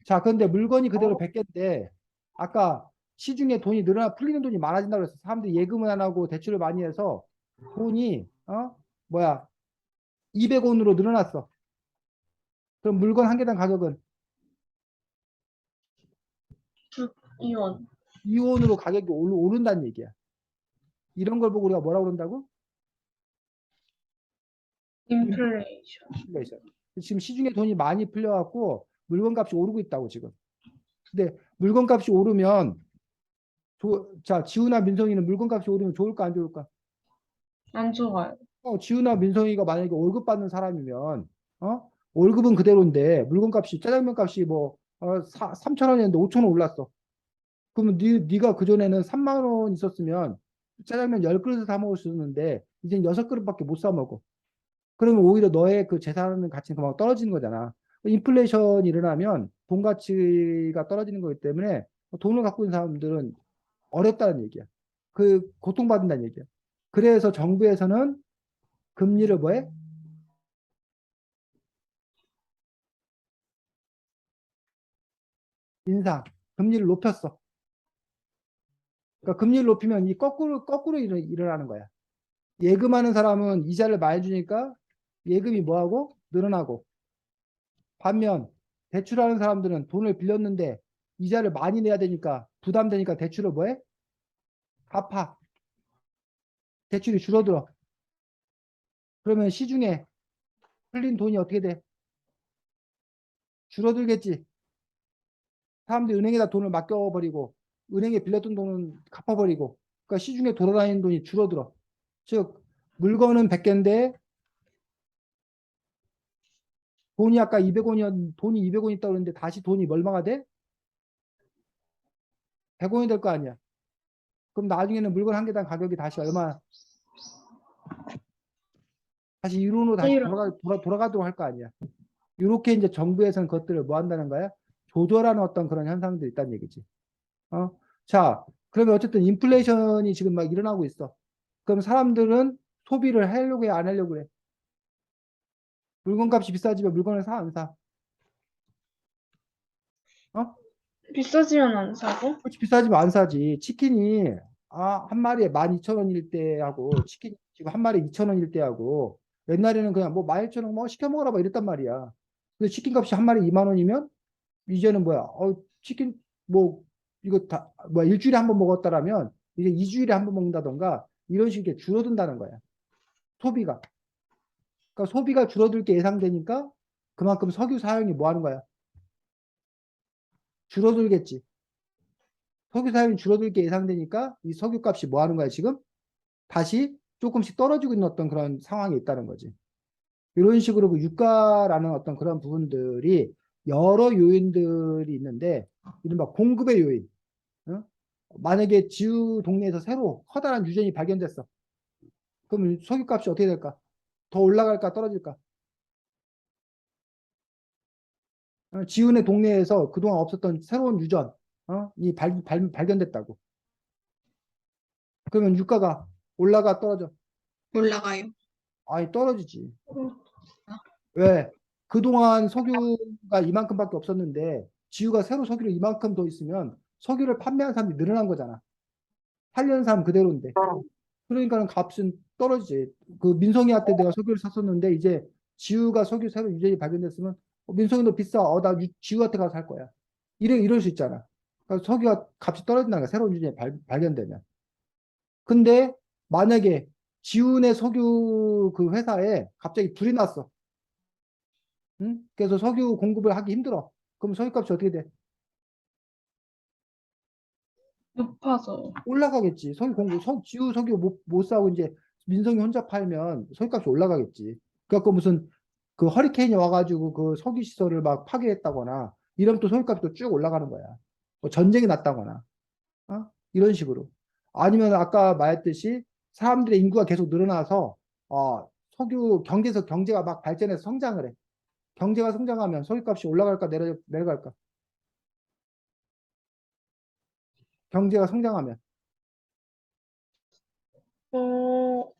S1: 자, 그런데 물건이 그대로 100개인데, 아까 시중에 돈이 풀리는 돈이 많아진다고 그랬어. 사람들이 예금을 안 하고 대출을 많이 해서 돈이, 200원으로 늘어났어. 그럼 물건 한 개당 가격은
S2: 2원.
S1: 이온으로 가격이 오른다는 얘기야. 이런 걸 보고 우리가 뭐라고 그런다고?
S2: 인플레이션.
S1: 인플레이션. 지금 시중에 돈이 많이 풀려갖고 물건값이 오르고 있다고 지금. 근데 물건값이 오르면 자, 지우나 민성이는 물건값이 오르면 좋을까 안 좋을까?
S2: 안 좋아요.
S1: 지우나 민성이가 만약에 월급 받는 사람이면 월급은 그대로인데 물건값이 짜장면 값이 뭐 3천 원이었는데 5천 원 올랐어. 그러면 네가 그전에는 3만 원 있었으면 짜장면 10그릇을 사 먹을 수 있는데 이제 6그릇밖에 못 사 먹어. 그러면 오히려 너의 그 재산 가치는 그만 떨어지는 거잖아. 인플레이션이 일어나면 돈 가치가 떨어지는 거기 때문에 돈을 갖고 있는 사람들은 어렵다는 얘기야. 그 고통받는다는 얘기야. 그래서 정부에서는 금리를 뭐해? 인상. 금리를 높였어. 그러니까 금리를 높이면 이 거꾸로 일어나는 거야. 예금하는 사람은 이자를 많이 주니까 예금이 뭐하고? 늘어나고. 반면 대출하는 사람들은 돈을 빌렸는데 이자를 많이 내야 되니까 부담되니까 대출을 뭐해? 갚아. 대출이 줄어들어. 그러면 시중에 흘린 돈이 어떻게 돼? 줄어들겠지. 사람들이 은행에다 돈을 맡겨버리고 은행에 빌렸던 돈은 갚아버리고 그러니까 시중에 돌아다니는 돈이 줄어들어. 즉 물건은 100개인데 돈이 아까 200원이었 돈이 200원 있다고 그랬는데 다시 돈이 얼마가 돼? 100원이 될 거 아니야. 그럼 나중에는 물건 한 개당 가격이 다시 얼마? 다시 1원으로 다시 돌아가도록 할 거 아니야. 이렇게 이제 정부에서는 그것들을 뭐 한다는 거야? 조절하는 어떤 그런 현상들이 있다는 얘기지. 자, 그러면 어쨌든 인플레이션이 지금 막 일어나고 있어. 그럼 사람들은 소비를 하려고 해, 안 하려고 해? 물건값이 비싸지면 물건을 사, 안 사?
S2: 비싸지면 안 사고?
S1: 그렇지, 비싸지면 안 사지. 치킨이 한 마리에 12,000원일 때하고 치킨 지금 한 마리에 2,000원일 때하고 옛날에는 그냥 뭐 12,000원 뭐 시켜 먹어라 막 이랬단 말이야. 근데 치킨 값이 한 마리 2만 원이면 이제는 뭐야? 치킨 뭐 이거 다 뭐 일주일에 한 번 먹었다라면 이제 2주일에 한 번 먹는다던가 이런 식의 줄어든다는 거야. 소비가. 그러니까 소비가 줄어들 게 예상되니까 그만큼 석유 사용이 뭐 하는 거야? 줄어들겠지. 석유 사용이 줄어들 게 예상되니까 이 석유 값이 뭐 하는 거야, 지금? 다시 조금씩 떨어지고 있는 어떤 그런 상황이 있다는 거지. 이런 식으로 그 유가라는 어떤 그런 부분들이 여러 요인들이 있는데 이른바 공급의 요인. 만약에 지우 동네에서 새로 커다란 유전이 발견됐어. 그럼 석유값이 어떻게 될까? 더 올라갈까 떨어질까? 지훈의 동네에서 그동안 없었던 새로운 유전이 발견됐다고. 그러면 유가가 올라가 떨어져?
S3: 올라가요.
S1: 아니 떨어지지. 왜? 그동안 석유가 이만큼밖에 없었는데 지유가 새로 석유를 이만큼 더 있으면 석유를 판매한 사람이 늘어난 거잖아. 팔려는 사람 그대로인데. 그러니까는 값은 떨어지지. 그 민성이한테 내가 석유를 샀었는데 이제 지유가 석유 새로 유전이 발견됐으면 민성이도 비싸. 나 지유한테 가서 살 거야. 이럴 수 있잖아. 그러니까 석유가 값이 떨어진다는 거야. 새로운 유전이 발견되면. 근데 만약에 지훈의 석유 그 회사에 갑자기 불이 났어. 응? 그래서 석유 공급을 하기 힘들어. 그럼 석유값이 어떻게 돼?
S2: 높아서.
S1: 올라가겠지. 지우 석유 못 사고 이제 민성이 혼자 팔면 석유값이 올라가겠지. 그래갖고 무슨 그 허리케인이 와가지고 그 석유 시설을 막 파괴했다거나 이러면 또 석유값이 또 쭉 올라가는 거야. 뭐 전쟁이 났다거나 이런 식으로. 아니면 아까 말했듯이 사람들의 인구가 계속 늘어나서 석유 경제가 막 발전해서 성장을 해. 경제가 성장하면 석유값이 올라갈까 내려갈까? 경제가 성장하면.
S2: 어,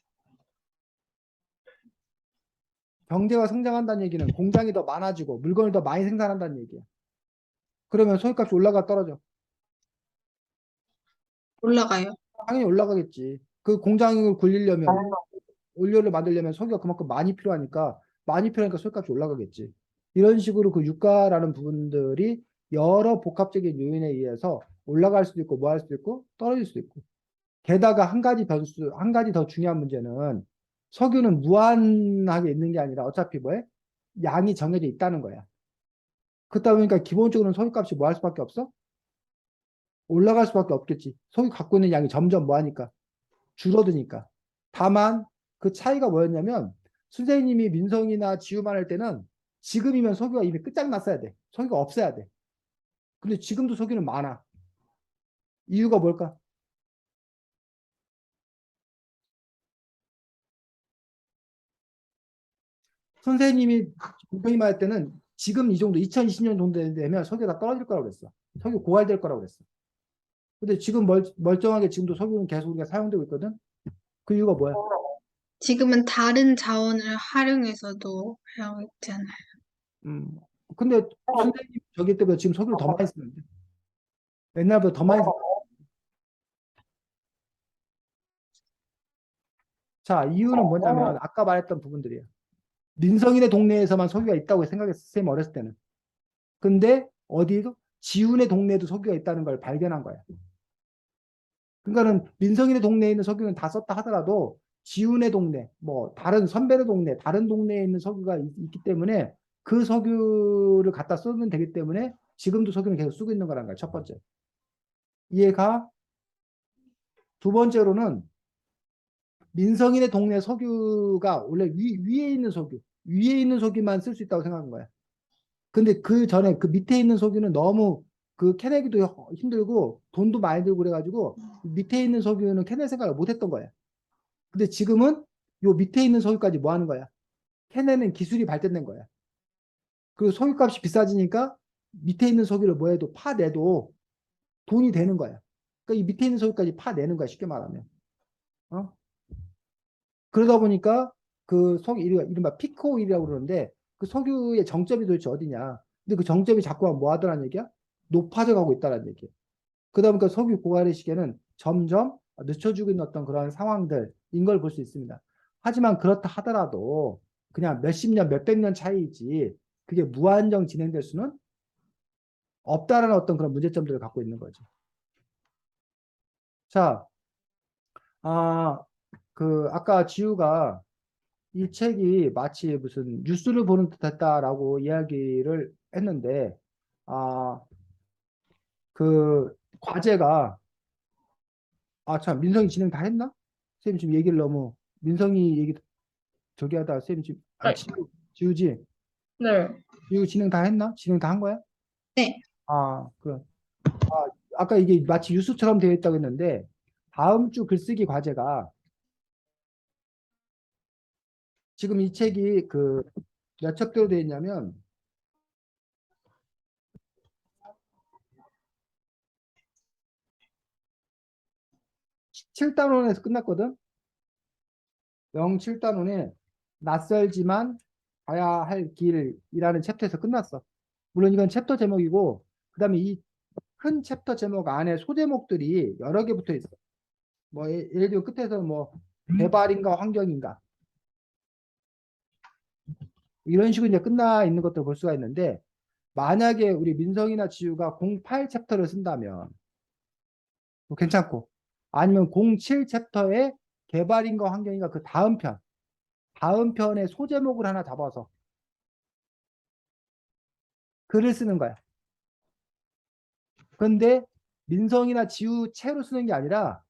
S1: 경제가 성장한다는 얘기는 공장이 더 많아지고 물건을 더 많이 생산한다는 얘기야. 그러면 석유값이 올라가 떨어져?
S3: 올라가요.
S1: 당연히 올라가겠지. 그 공장을 굴리려면 원료를 만들려면 석유가 그만큼 많이 필요하니까 석유값이 올라가겠지. 이런 식으로 그 유가라는 부분들이 여러 복합적인 요인에 의해서 올라갈 수도 있고 뭐 할 수도 있고 떨어질 수도 있고. 게다가 한 가지 변수, 한 가지 더 중요한 문제는 석유는 무한하게 있는 게 아니라 어차피 뭐해? 양이 정해져 있다는 거야. 그렇다 보니까 기본적으로는 석유값이 뭐 할 수밖에 없어? 올라갈 수밖에 없겠지. 석유 갖고 있는 양이 점점 뭐 하니까? 줄어드니까. 다만 그 차이가 뭐였냐면 선생님이 민성이나 지우만 할 때는 지금이면 석유가 이미 끝장났어야 돼. 석유가 없어야 돼. 근데 지금도 석유는 많아. 이유가 뭘까? 선생님이 민성이만 할 때는 지금 이 정도 2020년 정도 되면 석유가 다 떨어질 거라고 그랬어. 석유 고갈될 거라고 그랬어. 근데 지금 멀쩡하게 지금도 석유는 계속 우리가 사용되고 있거든. 그 이유가 뭐야?
S3: 지금은 다른 자원을 활용해서도 하고 있잖아요.
S1: 음. 근데 선생님 저기 때문에 지금 석유를 더 많이 쓰는데. 옛날보다 더 많이 자, 이유는 뭐냐면 아까 말했던 부분들이에요. 민성이네 동네에서만 석유가 있다고 생각했어. 쌤 어렸을 때는. 근데 어디도 지훈의 동네에도 석유가 있다는 걸 발견한 거야. 그러니까는 민성이네 동네에 있는 석유는 다 썼다 하더라도 지훈의 동네, 뭐 다른 선배의 동네, 다른 동네에 있는 석유가 있기 때문에 그 석유를 갖다 쓰면 되기 때문에 지금도 석유는 계속 쓰고 있는 거란 거야. 첫 번째. 이해가? 두 번째로는 민성이네 동네 석유가 원래 위에 있는 석유, 위에 있는 석유만 쓸 수 있다고 생각한 거야. 근데 그 전에 그 밑에 있는 석유는 너무 그 캐내기도 힘들고 돈도 많이 들고 그래가지고 밑에 있는 석유는 캐낼 생각을 못 했던 거야. 근데 지금은 요 밑에 있는 석유까지 뭐 하는 거야? 캐내는 기술이 발전된 거야. 그리고 석유값이 비싸지니까 밑에 있는 석유를 뭐 해도 파내도 돈이 되는 거야. 그러니까 이 밑에 있는 석유까지 파내는 거야. 쉽게 말하면. 어? 그러다 보니까 그 석유 이른바 피크 오일이라고 그러는데 그 석유의 정점이 도대체 어디냐? 근데 그 정점이 자꾸만 뭐 하더라는 얘기야? 높아져 가고 있다는 얘기야. 그러다 보니까 석유 고갈의 시계는 점점 늦춰지고 있는 어떤 그런 상황들인 걸 볼 수 있습니다. 하지만 그렇다 하더라도 그냥 몇십 년, 몇백 년 차이지 그게 무한정 진행될 수는 없다라는 어떤 그런 문제점들을 갖고 있는 거죠. 자, 아까 지우가 이 책이 마치 무슨 뉴스를 보는 듯했다라고 이야기를 했는데, 아, 그 과제가 참 민성이 진행 다 했나? 쌤 지금 얘기를 너무 민성이 얘기 저기 하다 쌤 지금
S2: 네.
S1: 지우지?
S2: 네.
S1: 지우 진행 다 했나? 진행 다 한 거야?
S3: 네.
S1: 아까 이게 마치 뉴스처럼 되어 있다고 했는데 다음 주 글쓰기 과제가 지금 이 책이 그 몇 챕터로 되어 있냐면 7단원에서 끝났거든. 07단원에 낯설지만 가야 할 길이라는 챕터에서 끝났어. 물론 이건 챕터 제목이고 그다음에 이 큰 챕터 제목 안에 소제목들이 여러 개 붙어 있어. 뭐 예를 들어 끝에서 뭐 개발인가 환경인가 이런 식으로 이제 끝나 있는 것들을 볼 수가 있는데 만약에 우리 민성이나 지우가 08 챕터를 쓴다면 뭐 괜찮고 아니면 07 챕터에 개발인가 환경인가 그 다음 편의 소제목을 하나 잡아서 글을 쓰는 거야. 그런데 민성이나 지우 채로 쓰는 게 아니라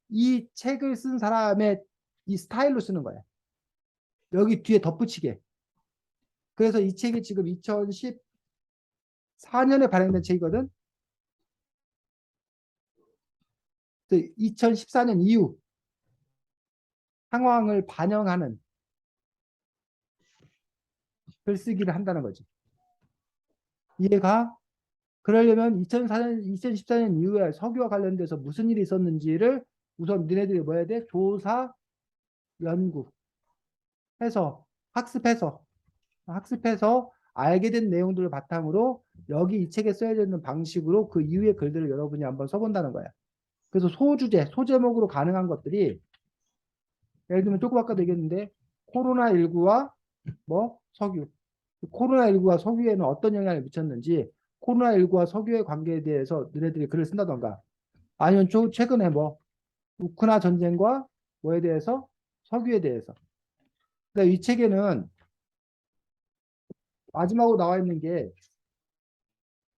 S1: 이 책을 쓴 사람의 이 스타일로 쓰는 거야. 여기 뒤에 덧붙이게. 그래서 이 책이 지금 2014년에 발행된 책이거든. 2014년 이후 상황을 반영하는 글쓰기를 한다는 거지. 이해가? 그러려면 2014년 이후에 석유와 관련돼서 무슨 일이 있었는지를 우선 너네들이 뭐 해야 돼? 조사, 연구 해서 학습해서 알게 된 내용들을 바탕으로 여기 이 책에 써져 있는 방식으로 그 이후의 글들을 여러분이 한번 써본다는 거야. 그래서 소제목으로 가능한 것들이 예를 들면 조금 아까도 얘기했는데 코로나19와 뭐 석유. 코로나19가 석유에는 어떤 영향을 미쳤는지 코로나19와 석유의 관계에 대해서 너네들이 글을 쓴다던가 아니면 최근에 뭐 우크라 전쟁과 뭐에 대해서 석유에 대해서. 그러니까 이 책에는 마지막으로 나와 있는 게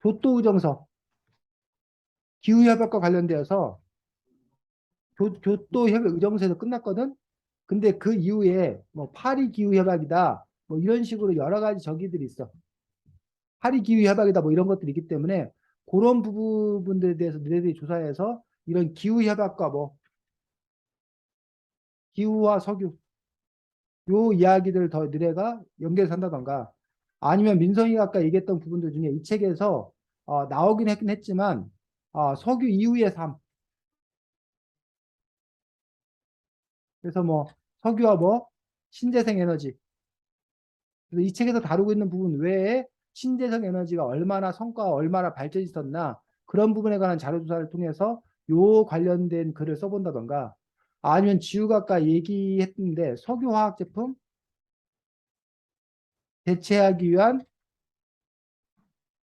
S1: 교토 의정서 기후협약과 관련되어서 교토 협약 의정서에서 끝났거든. 근데 그 이후에 뭐 파리 기후협약이다 뭐 이런 식으로 여러 가지 저기들이 있어. 파리 기후협약이다 뭐 이런 것들이 있기 때문에 그런 부분들에 대해서 너희들이 조사해서 이런 기후협약과 뭐 기후와 석유 요 이야기들을 더 너네가 연결해서 한다던가 아니면 민성이가 아까 얘기했던 부분들 중에 이 책에서 나오긴 했지만 석유 이후의 삶 그래서 뭐 석유와 뭐 신재생 에너지 그래서 이 책에서 다루고 있는 부분 외에 신재생 에너지가 얼마나 성과가 얼마나 발전이 있었나 그런 부분에 관한 자료 조사를 통해서 요 관련된 글을 써본다던가 아니면 지우가 아까 얘기했는데 석유화학 제품 대체하기 위한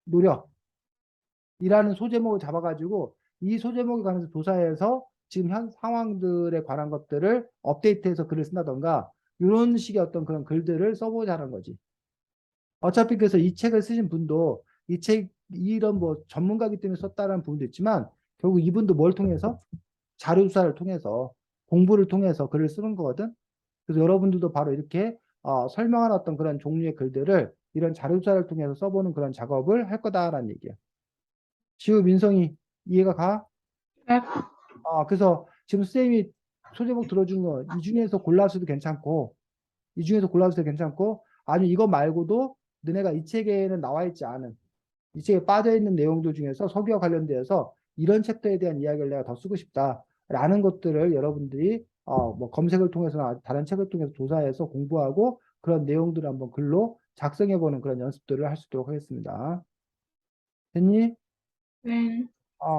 S1: 노력이라는 소제목을 잡아가지고 이 소제목에 관해서 조사해서 지금 현 상황들에 관한 것들을 업데이트해서 글을 쓴다던가 이런 식의 어떤 그런 글들을 써보자는 거지. 어차피 그래서 이 책을 쓰신 분도 이 책 이런 뭐 전문가기 때문에 썼다는 부분도 있지만 결국 이분도 뭘 통해서 자료 조사를 통해서 공부를 통해서 글을 쓰는 거거든. 그래서 여러분들도 바로 이렇게 설명하는 어떤 그런 종류의 글들을 이런 자료 조사를 통해서 써보는 그런 작업을 할 거다라는 얘기야. 지우, 민성이 이해가 가?
S2: 네.
S1: 그래서 지금 선생님이 소제목 들어준 거 이 중에서 골라서도 괜찮고 이 중에서 골라서도 괜찮고 아니 이거 말고도 너네가 이 책에는 나와 있지 않은 이 책에 빠져 있는 내용들 중에서 석유와 관련되어서 이런 챕터에 대한 이야기를 내가 더 쓰고 싶다라는 것들을 여러분들이 뭐 검색을 통해서나 다른 책을 통해서 조사해서 공부하고 그런 내용들을 한번 글로 작성해 보는 그런 연습들을 할 수 있도록 하겠습니다. 됐니?
S2: 네.